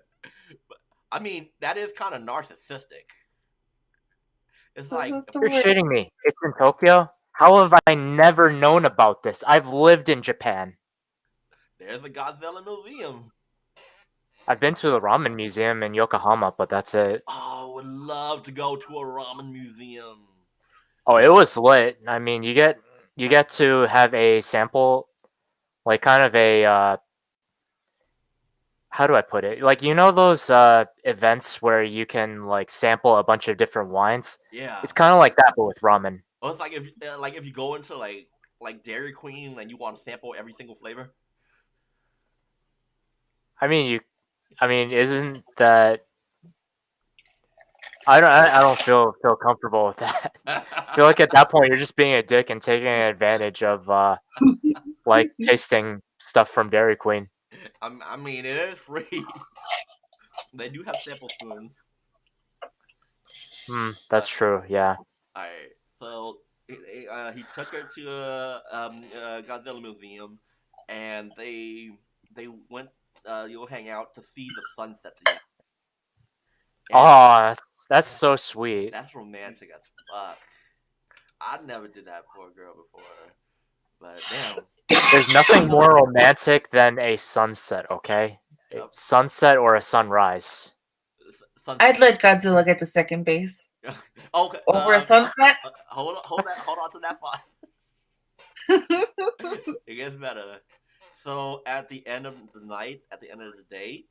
But, I mean that is kind of narcissistic. It's like That's the You're word. shitting me. It's in Tokyo? How have I never known about this? I've lived in Japan. there's a Godzilla museum. I've been to the ramen museum in Yokohama, but that's it. Oh, would love to go to a ramen museum. Oh, it was lit. I mean, you get to have a sample, like kind of a how do I put it? Like you know those events where you can like sample a bunch of different wines. Yeah. It's kind of like that, but with ramen. Well, it's like if you go into like Dairy Queen and you want to sample every single flavor. I mean, isn't that? I don't feel comfortable with that. I feel like at that point you're just being a dick and taking advantage of like tasting stuff from Dairy Queen. I mean, it is free. They do have sample spoons. That's true. Yeah. Alright, so he took her to a Godzilla museum, and they went you'll hang out to see the sunset together. And Oh, that's so sweet. that's romantic as fuck. I never did that for a girl before, but damn. There's nothing more romantic than a sunset. Okay, a Yep. sunset or a sunrise. Sunset. I'd let Godzilla get to second base Okay. over a sunset. Hold on to that thought. It gets better. So at the end of the night, at the end of the day,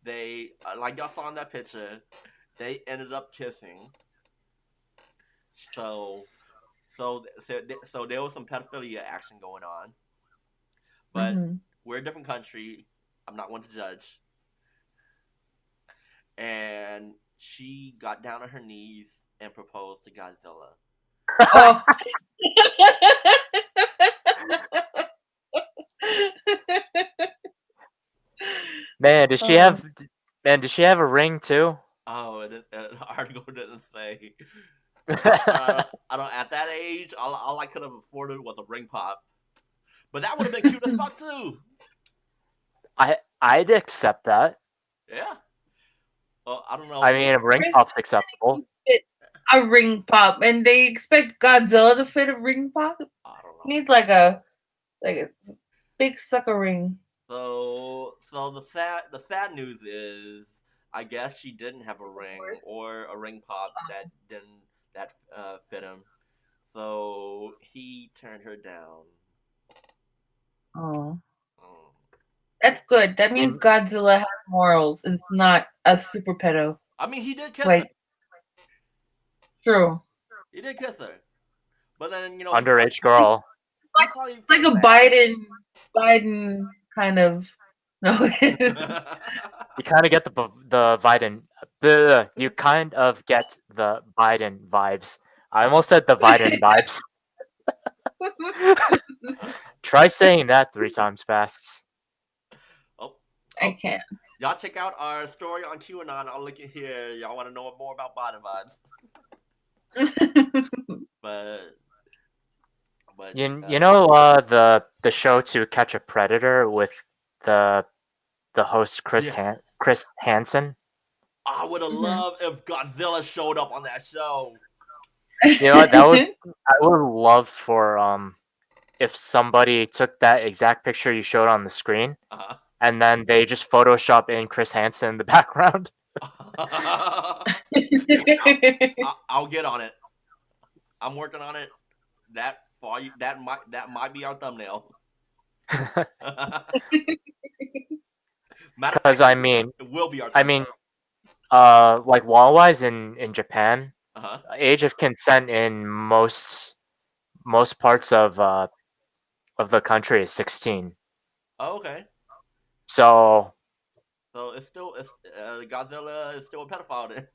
they like y'all saw in that picture, they ended up kissing. So there was some pedophilia action going on, but Mhm. we're a different country. I'm not one to judge. And she got down on her knees and proposed to Godzilla. Oh. Man, does she have? Man, does she have a ring too? Oh, the article didn't say. I don't. At that age, all I could have afforded was a ring pop, but that would have been cute as fuck too. I'd accept that. Yeah. I don't know. I mean, a ring pop's acceptable. A ring pop, and they expect Godzilla to fit a ring pop. I don't know. Needs like a big sucker ring. So the sad news is, I guess she didn't have a ring or a ring pop that fit him. So he turned her down. Oh. That's good. That means Godzilla has morals and not a super pedo. I mean, he did kiss her. True. He did kiss her. But then, you know, underage girl. It's like a Biden kind of. No. You kind of get the Biden. You kind of get the Biden vibes. I almost said the Biden vibes. Try saying that 3 times fast. I can't. Y'all check out our story on QAnon. I'll link it here. Y'all want to know more about Biden vibes. but you know the show To Catch a Predator with the host Chris Hansen. I would have loved if Godzilla showed up on that show. You know what, I would love for if somebody took that exact picture you showed on the screen, and then they just Photoshop in Chris Hansen in the background. I'll get on it. I'm working on it. That might be our thumbnail. Because I mean, it will be our thumbnail. like law-wise in Japan, age of consent in most parts of the country is 16. Oh, okay. So Godzilla is still a pedophile then.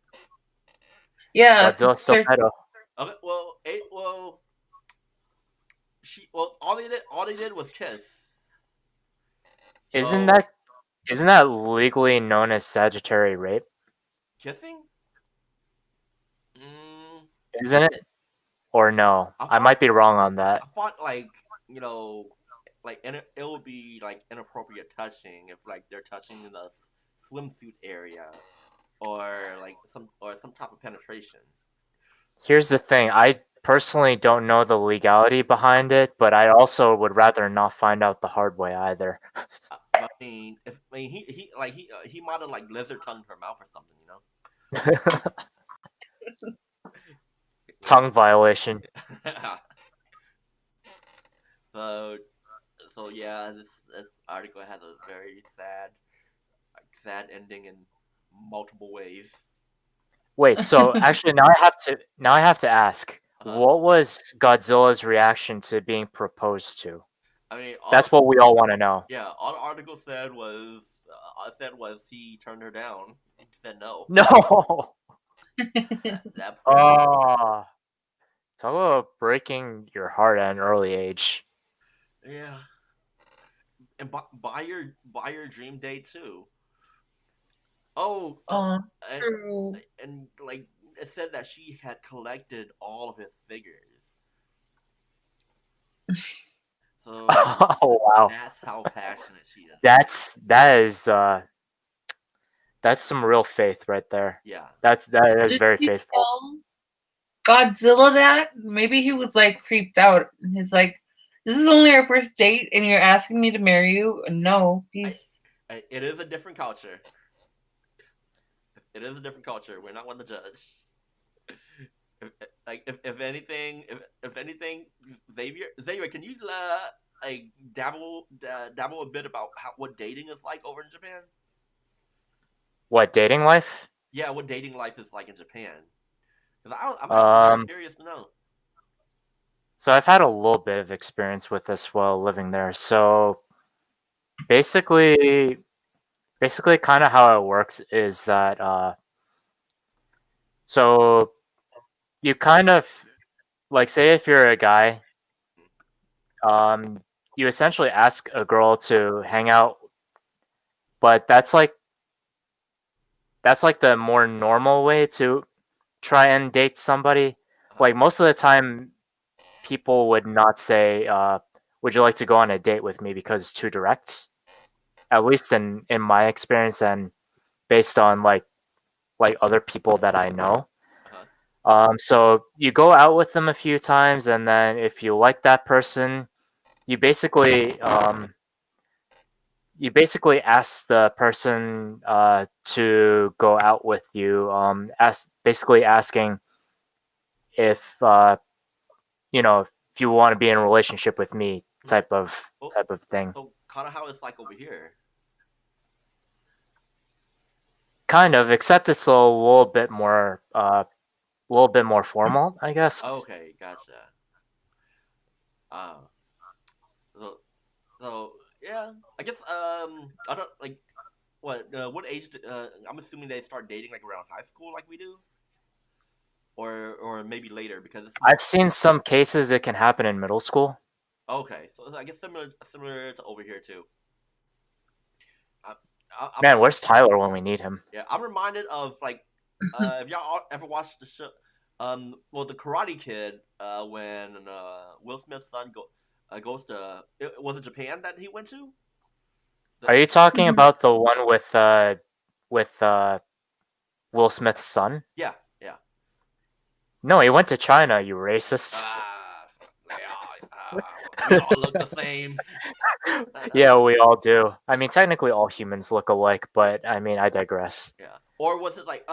Yeah, Godzilla's still pedo. Okay, all they did was kiss. So, Isn't that legally known as Sagittarius rape? Kissing? Isn't it? Or no? I might be wrong on that. I thought it would be like inappropriate touching if like they're touching in the swimsuit area or some type of penetration. Here's the thing. I personally don't know the legality behind it, but I also would rather not find out the hard way either. I mean, he might have like lizard tongued her mouth or something, you know? Tongue violation. so so yeah, this article has a very sad ending in multiple ways. Wait, so actually now I have to ask, Uh-huh. what was Godzilla's reaction to being proposed to? I mean, That's what we all want to know. yeah, all the article said was he turned her down. He said no. No. That poor. Oh, talk about breaking your heart at an early age. Yeah, and buy your dream date too. Oh, Oh, and true. like it said that she had collected all of his figures. So Oh wow, that's how passionate she is. that's some real faith right there. Yeah. That is Did very you faithful. tell Godzilla that? Maybe he was like creeped out. He's like, "This is only our first date, and you're asking me to marry you?" No, he's It is a different culture. It is a different culture. We're not one to judge. If anything, Xavier, can you like dabble a bit about what dating is like over in Japan? What, dating life? Yeah, what dating life is like in Japan. Because I'm actually very curious to know. So I've had a little bit of experience with this while living there. So basically, kind of how it works is that so you kind of like, say if you're a guy, you essentially ask a girl to hang out, but that's like the more normal way to try and date somebody. Like most of the time, people would not say, "Would you like to go on a date with me?" because it's too direct. At least in my experience and based on like other people that I know. So you go out with them a few times, and then if you like that person, you basically ask the person to go out with you. Basically asking if if you want to be in a relationship with me, type of thing. So kind of how it's like over here. Kind of, except it's a little bit more formal, I guess. Okay, gotcha. Uh, so so yeah, I guess I don't like what age. I'm assuming they start dating like around high school, like we do, or maybe later because it's I've seen some cases it can happen in middle school. okay. So I guess similar to over here too. Man, where's Tyler when we need him? Yeah, I'm reminded of like if y'all ever watched the show, well, the Karate Kid, when Will Smith's son goes to was it Japan that he went to? Are you talking about the one with Will Smith's son? Yeah, yeah. No, he went to China. You racist. We all look the same. Yeah, we all do. I mean, technically, all humans look alike, but I mean, I digress. Yeah. Or was it like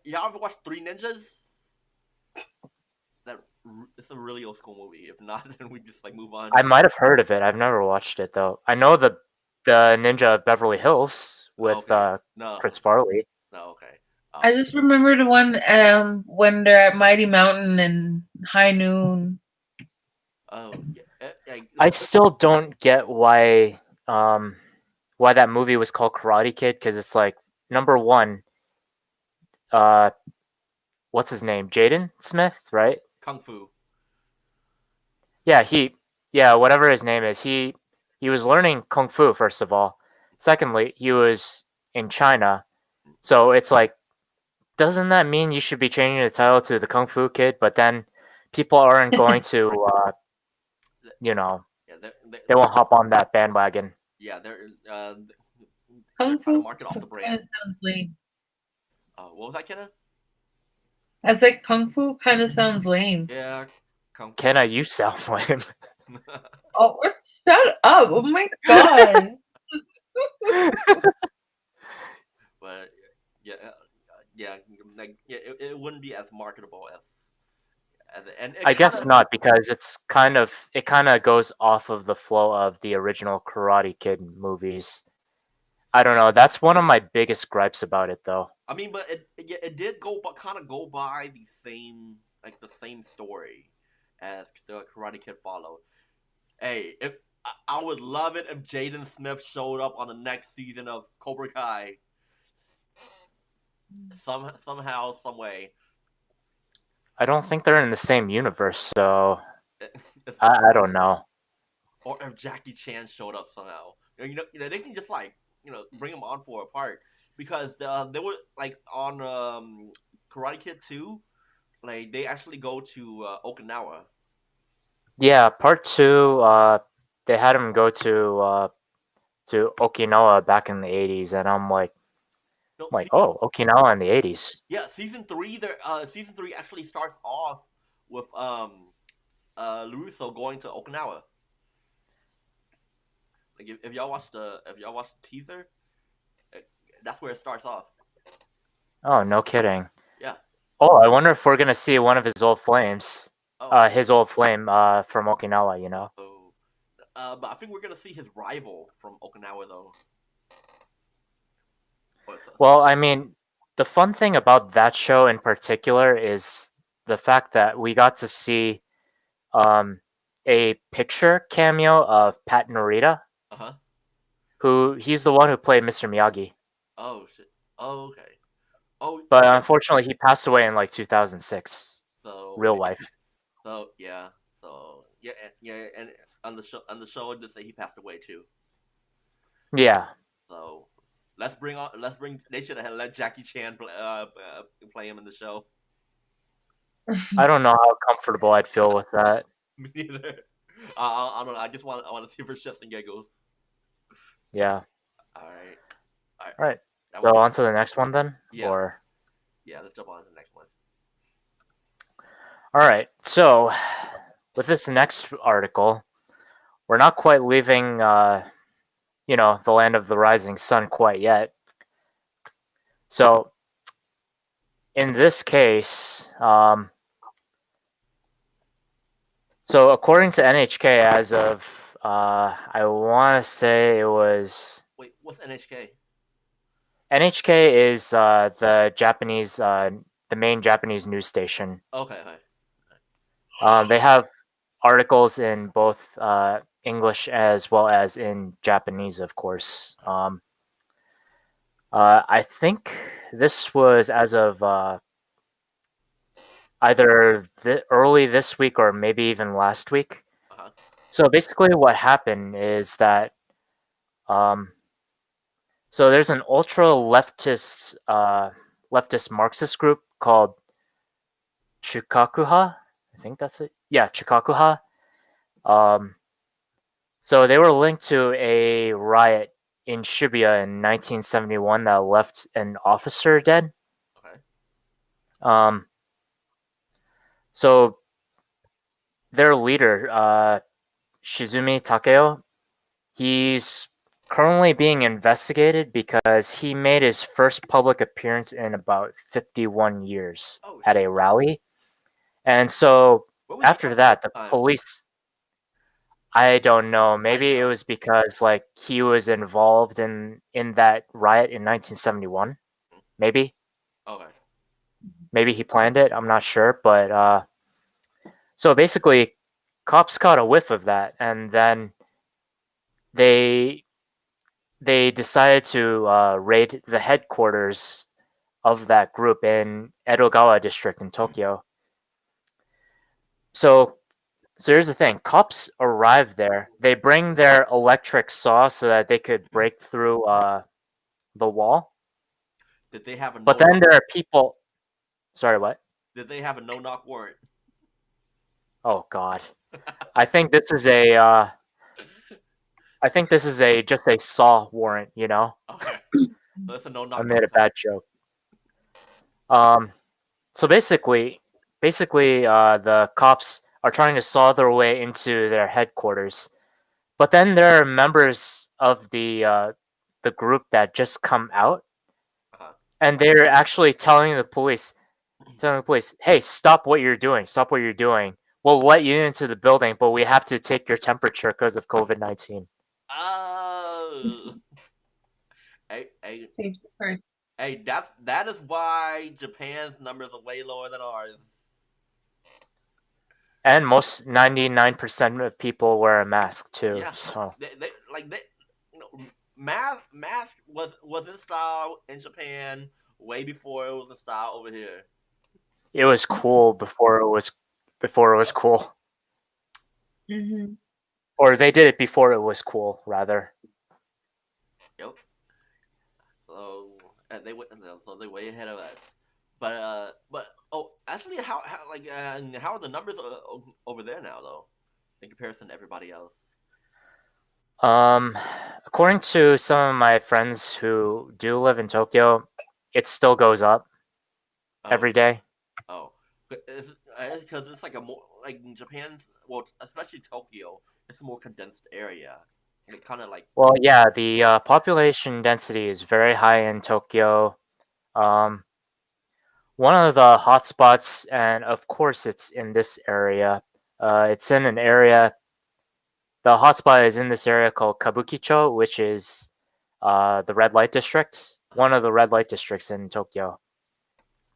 y'all ever watched Three Ninjas? It's a really old school movie. If not, then we just like move on. I might have heard of it. I've never watched it though. I know the Ninja of Beverly Hills with Chris Farley. No, okay. I just remember the one when they're at Mighty Mountain and High Noon. Oh, yeah. I still don't get why that movie was called Karate Kid, because it's like, number one, what's his name? Jaden Smith, right? Kung Fu. Yeah, whatever his name is, he was learning kung fu, first of all. Secondly, he was in China, so it's like, doesn't that mean you should be changing the title to the Kung Fu Kid? But then people aren't going to, they won't hop on that bandwagon. Yeah, they're Kung trying to Fu market off the brand. kind of sounds lame. What was that, Kenna? I was like, Kung Fu kind of sounds lame. Yeah, Kung Fu. Kenna, you sound lame. Oh, shut up! Oh my god! relatable and it I kind guess of not because it kind of goes off of the flow of the original Karate Kid movies. I don't know. That's one of my biggest gripes about it, though. I mean, but it did go, but kind of go by the same story as the Karate Kid followed. Hey, if I would love it if Jaden Smith showed up on the next season of Cobra Kai, somehow, some way. I don't think they're in the same universe, so It's, I don't know. or if Jackie Chan showed up somehow. They can just bring him on for a part because they were like on Karate Kid 2, like they actually go to Okinawa. Yeah, part two. They had him go to Okinawa back in the '80s, and No, I'm like, season oh, Okinawa in the '80s. yeah, season 3 actually starts off with Larusso going to Okinawa. Like if y'all watch the teaser, that's where it starts off. Oh, no kidding. Yeah. Oh, I wonder if we're gonna see one of his old flames. Oh. His old flame. From Okinawa. You know. Oh. But I think we're gonna see his rival from Okinawa though. Well, I mean, the fun thing about that show in particular is the fact that we got to see um, a picture cameo of Pat Narita, Uh-huh. who he's the one who played Mr. Miyagi. Oh shit. Oh, okay. Oh But yeah. unfortunately, he passed away in like 2006, So real life. so yeah. So yeah, and on the show it did say he passed away too. Yeah, So let's bring they should have let Jackie Chan play him in the show. I don't know how comfortable I'd feel with that. Me neither. I don't know. I want to see for shits and giggles. Yeah. All right. All right. That was So on to the next one then, yeah. or Yeah. Let's jump on to the next one. all right. So with this next article, we're not quite leaving, the land of the rising sun quite yet. So in this case, so according to NHK, as of I want to say it was Wait, what's NHK? NHK is the Japanese, the main Japanese news station. Okay. Okay. They have articles in both English as well as in Japanese, of course. I think this was as of either early this week or maybe even last week. Uh-huh. So basically, what happened is that so there's an ultra leftist Marxist group called Chukakuha. I think that's it. Yeah, Chukakuha. Um, so they were linked to a riot in Shibuya in 1971 that left an officer dead. Okay. Um, so their leader, Shizumi Takeo, he's currently being investigated because he made his first public appearance in about 51 years at a rally. And so after that, the police, I don't know, maybe it was because like he was involved in that riot in 1971. Maybe. Okay. Maybe he planned it, I'm not sure, but so basically cops caught a whiff of that and then they decided to raid the headquarters of that group in Edogawa district in Tokyo. So here's the thing: cops arrive there. They bring their electric saw so that they could break through the wall. Did they have a But then there are people. Sorry, what? Did they have a no-knock warrant? Oh God, I think this is a. I think this is just a saw warrant. You know. Okay. So it's a no-knock. I made a bad joke. So basically, the cops are trying to saw their way into their headquarters, but then there are members of the group that just come out, Uh-huh. and they're actually telling the police telling the police, "Hey, stop what you're doing! Stop what you're doing! We'll let you into the building, but we have to take your temperature because of COVID-19." Oh, hey, hey, Safety first. hey, that is why Japan's numbers are way lower than ours. And most 99% of people wear a mask too. Yeah, So they like they, you know, math was in style in Japan way before it was in style over here. it was cool before it was cool, Mm-hmm. or they did it before it was cool, rather. Yep. So they went, so they way ahead of us. But oh, actually, how are the numbers over there now though, in comparison to everybody else? Um, According to some of my friends who do live in Tokyo, it still goes up Oh, every day. oh, because it's like a more like in Japan's, well, especially Tokyo, it's a more condensed area. It kind of like Well, yeah, the population density is very high in Tokyo. Um, One of the hotspots, and of course, it's in this area. It's in an area. The hotspot is in this area called Kabukicho, which is the red light district, one of the red light districts in Tokyo.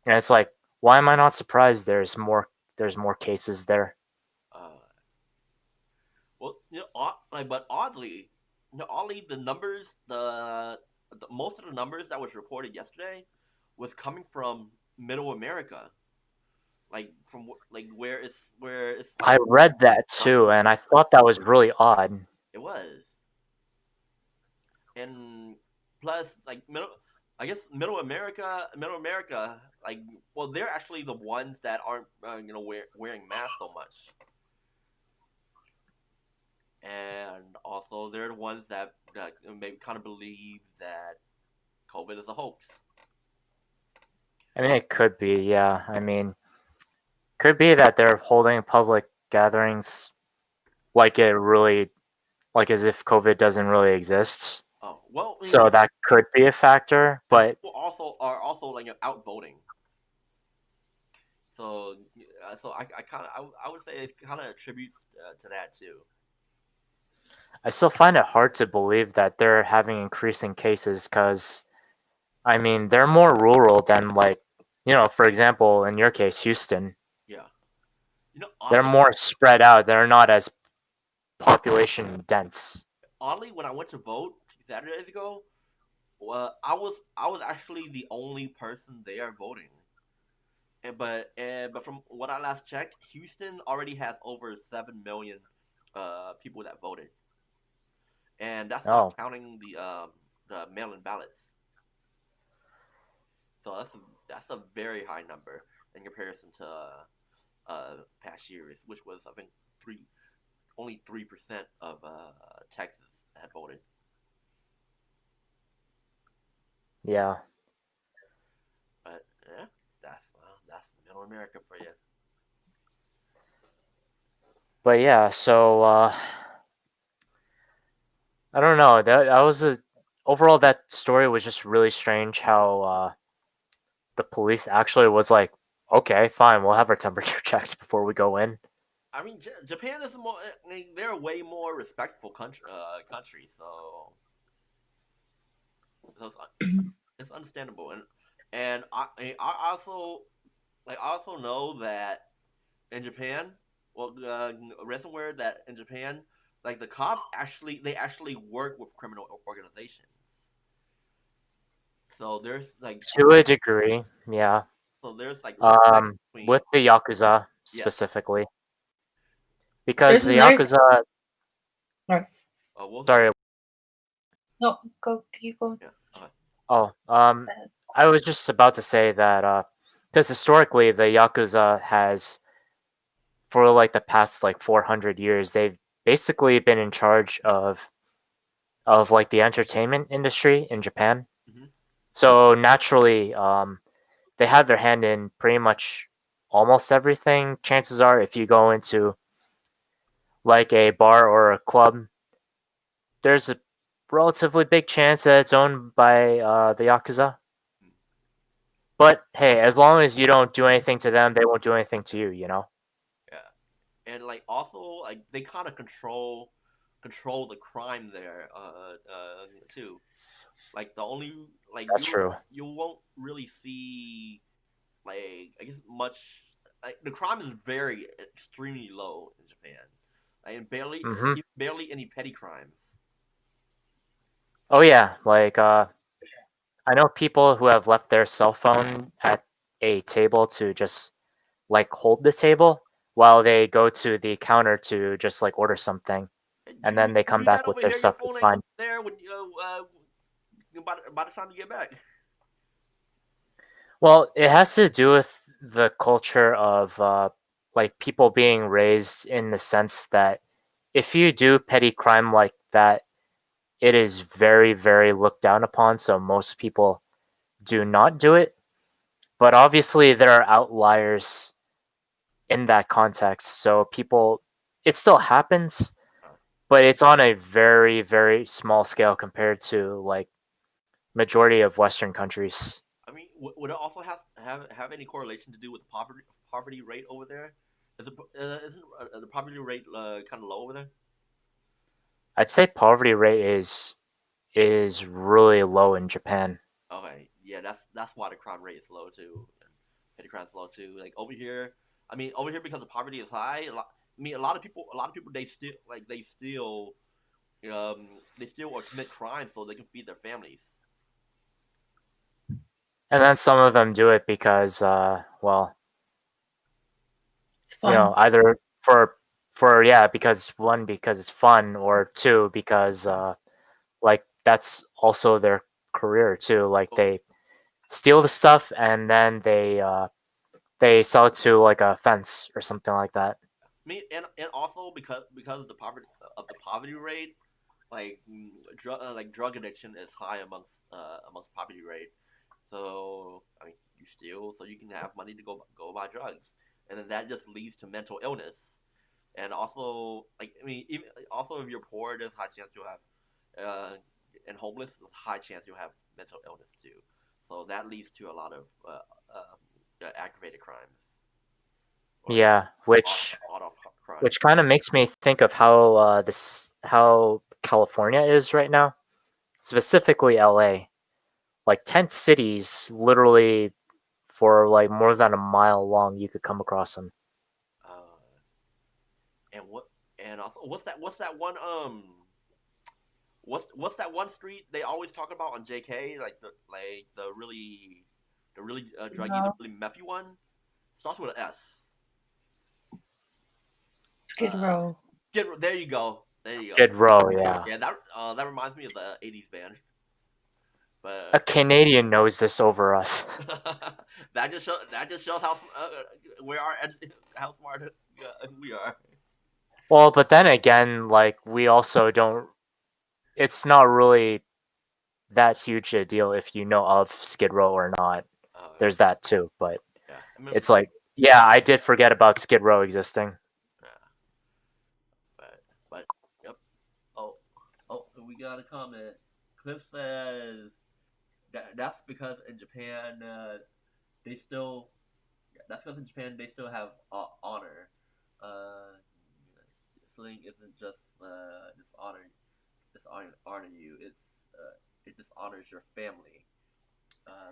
And it's like, why am I not surprised? There's more cases there. uh, well, but oddly, the numbers, the most of the numbers that was reported yesterday was coming from Middle America, like from where it's I like read that not too, from and I thought that was really odd. it was, and plus like Middle America, like well, they're actually the ones that aren't wearing masks so much, and also they're the ones that maybe kind of believe that COVID is a hoax. I mean, it could be, yeah. I mean, could be that they're holding public gatherings like it really, like as if COVID doesn't really exist. Oh well, So that could be a factor, but people also are also like out voting. So, I kind of I would say it kind of attributes to that too. I still find it hard to believe that they're having increasing cases because, I mean, they're more rural than, like, for example, in your case, Houston. Yeah, They're more spread out. They're not as population dense. oddly, when I went to vote 2 Saturdays ago, well, I was actually the only person there voting. But from what I last checked, Houston already has over 7 million people that voted, and that's not Oh, counting the mail-in ballots. So that's a very high number in comparison to past years, which was I think only 3% of Texas had voted. yeah. But yeah, that's Middle America for you. But yeah, so I don't know. That was a overall that story was just really strange how the police actually was like, okay, fine, we'll have our temperature checked before we go in. I mean, Japan is more. They're a way more respectful country, so it's understandable, and I also I also know that in Japan, well, recent word that in Japan, like the cops actually work with criminal organizations. So there's like To a degree, yeah. like respect between With the Yakuza yes. specifically. Because There's the another. Yakuza, Sorry. What was that? sorry, No, go keep going. Yeah. Okay. oh, I was just about to say that, because historically the Yakuza has, for like the past like 400 years, they've basically been in charge of like the entertainment industry in Japan. Mm-hmm. So naturally, they have their hand in pretty much almost everything. Chances are, if you go into like a bar or a club, there's a relatively big chance that it's owned by the Yakuza. But hey, as long as you don't do anything to them, they won't do anything to you. You know. Yeah, and like also like they kind of control the crime there too. Like the only like That's true. you won't really see like I guess much like the crime is very extremely low in Japan. Like, and Hmm. barely any petty crimes. Oh yeah, like I know people who have left their cell phone at a table to just like hold the table while they go to the counter to just like order something, and then they You come do that back with over their here. Your stuff is phone ain't fine. gonna be there when by the time you get back. Well, it has to do with the culture of like people being raised in the sense that if you do petty crime like that, it is very, very looked down upon. So most people do not do it. But obviously, there are outliers in that context. So people, it still happens, but it's on a very, very small scale compared to like majority of Western countries. I mean, would it also have any correlation to do with poverty rate over there? Isn't the poverty rate kind of low over there? I'd say poverty rate is really low in Japan. Okay, yeah, that's why the crime rate is low too. And petty crime is low too. Like over here, I mean, over here because the poverty is high. I mean, a lot of people they still or commit crimes so they can feed their families. And then some of them do it because, well, It's fun. either yeah, because one because it's fun, or two because like that's also their career too. Like But they steal the stuff and then they sell it to like a fence or something like that. me and also because of the poverty rate, like drug addiction is high amongst poverty rate. So I mean, you steal so you can have money to go buy drugs, and then that just leads to mental illness. And also, like I mean, even also if you're poor, there's high chance you'll have, and homeless, there's high chance you'll have mental illness too. So that leads to a lot of aggravated crimes or Yeah, auto crime. which kind of makes me think of how this how California is right now, specifically LA. Like tent cities, literally for like more than a mile long, you could come across them. Uh, and what and also what's that one street they always talk about on JK the really druggy the No, really methy one starts with an S. Skid Uh, Row. there you go. There you go. Skid Row, yeah. Yeah, that reminds me of the '80s band, A but Canadian knows this over us. that just shows how we are how smart we are. Well, but then again, like we also don't. It's not really that huge a deal if you know of Skid Row or not. Yeah, There's that too, but yeah. I mean, it's like, yeah, I did forget about Skid Row existing. yeah, but yep. Oh, we got a comment. Cliff says that's because in Japan they still that's because in Japan they still have honor. Uh, Sling isn't just dishonor you. It dishonors your family.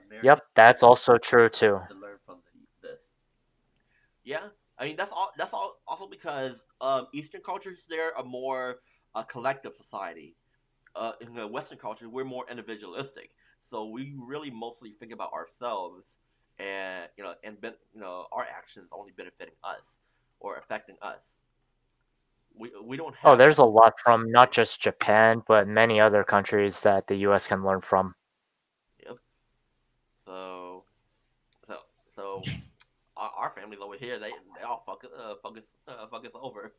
American Yep, that's also true too. to learn from this. Yeah, I mean that's all also because Eastern cultures there are more a collective society. In the Western culture, we're more individualistic, so we really mostly think about ourselves, and our actions only benefiting us or affecting us. We don't Oh, have there's a lot from not just Japan, but many other countries that the US can learn from. yep. So so so our families over here they all fuck us over.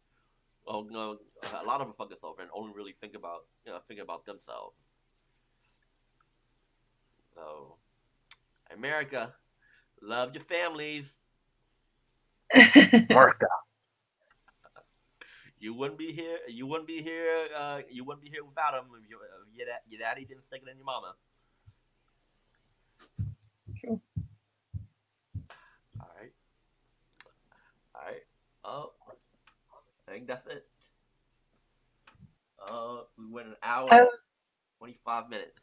Well, no, a lot of them fuck us over and only really think about themselves. So America, love your families. America. You wouldn't be here. You wouldn't be here. You wouldn't be here without them. If your daddy didn't stick it in your mama. All right. All right. Oh, I think that's it. We went an hour I and 25 minutes.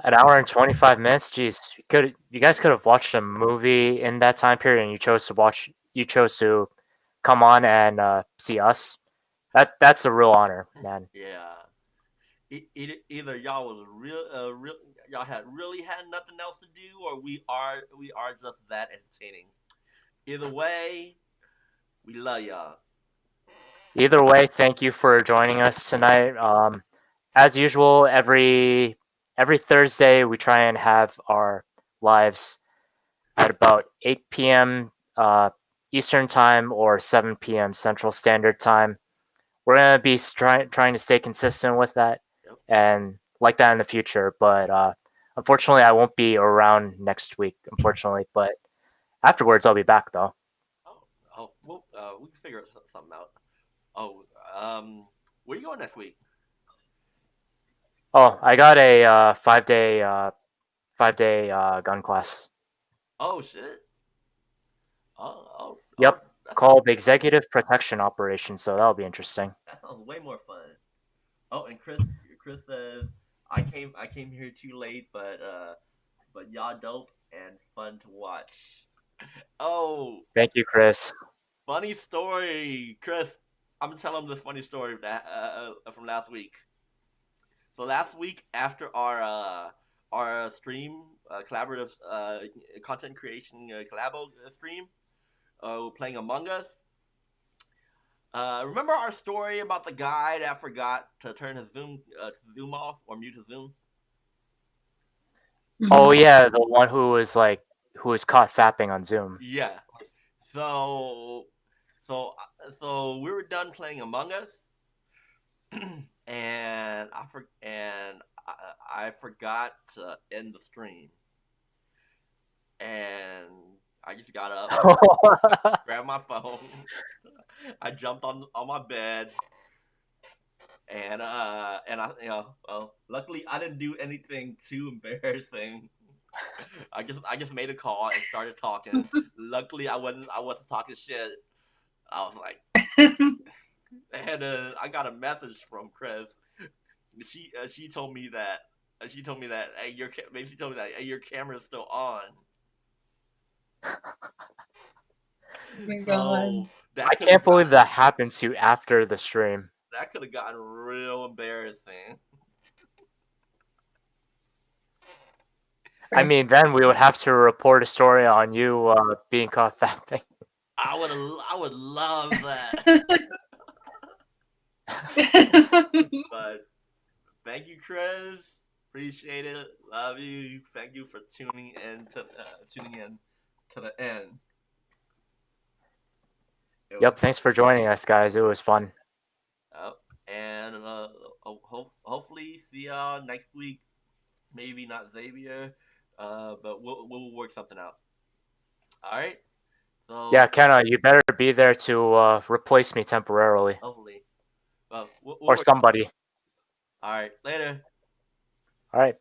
An hour and 25 minutes. Jeez, you guys could have watched a movie in that time period, and you chose to come on and see us. That's a real honor, man. Yeah. Either y'all was y'all had really had nothing else to do, or we are just that entertaining. Either way, we love y'all. Either way, thank you for joining us tonight. As usual, every Thursday we try and have our lives at about 8 p.m. Eastern time or 7 p.m. Central Standard Time. We're gonna be trying to stay consistent with that Yep. and like that in the future. But unfortunately, I won't be around next week. Unfortunately, but afterwards I'll be back though. Well, we can figure something out. Oh, where you going next week? Oh, I got a 5 day gun class. Oh shit. Oh, Yep, that sounds called Executive Protection Operation. So that'll be interesting. that sounds way more fun. Oh, and Chris says I came here too late, but y'all dope and fun to watch. Oh, Thank you, Chris. funny story, Chris. I'm gonna tell him this funny story from last week. So last week after our stream, collaborative content creation collabo stream, we're playing Among Us. Remember our story about the guy that forgot to turn his Zoom off or mute his Zoom? Oh Mhm. yeah, the one who was caught fapping on Zoom. Yeah. So so we were done playing Among Us, and I forgot to end the stream, and I just got up, grabbed my phone, I jumped on my bed, and well, luckily I didn't do anything too embarrassing. I just made a call and started talking. Luckily I wasn't talking shit. I was like, and I got a message from Chris. She told me that hey, basically told me that hey, your camera's still on. My God. So I can't believe that happened to you after the stream. that could have gotten real embarrassing. I mean, then we would have to report a story on you being caught fapping. I would love that. But thank you, Chris. Appreciate it. Love you. Thank you for tuning in to the end. Yep, thanks for joining us, guys. It was fun. Yep. And hopefully see y'all next week. Maybe not Xavier, but we'll work something out. All right. So Yeah, Kenna, you better be there to replace me temporarily hopefully, we'll or work. somebody. All right. Later. All right.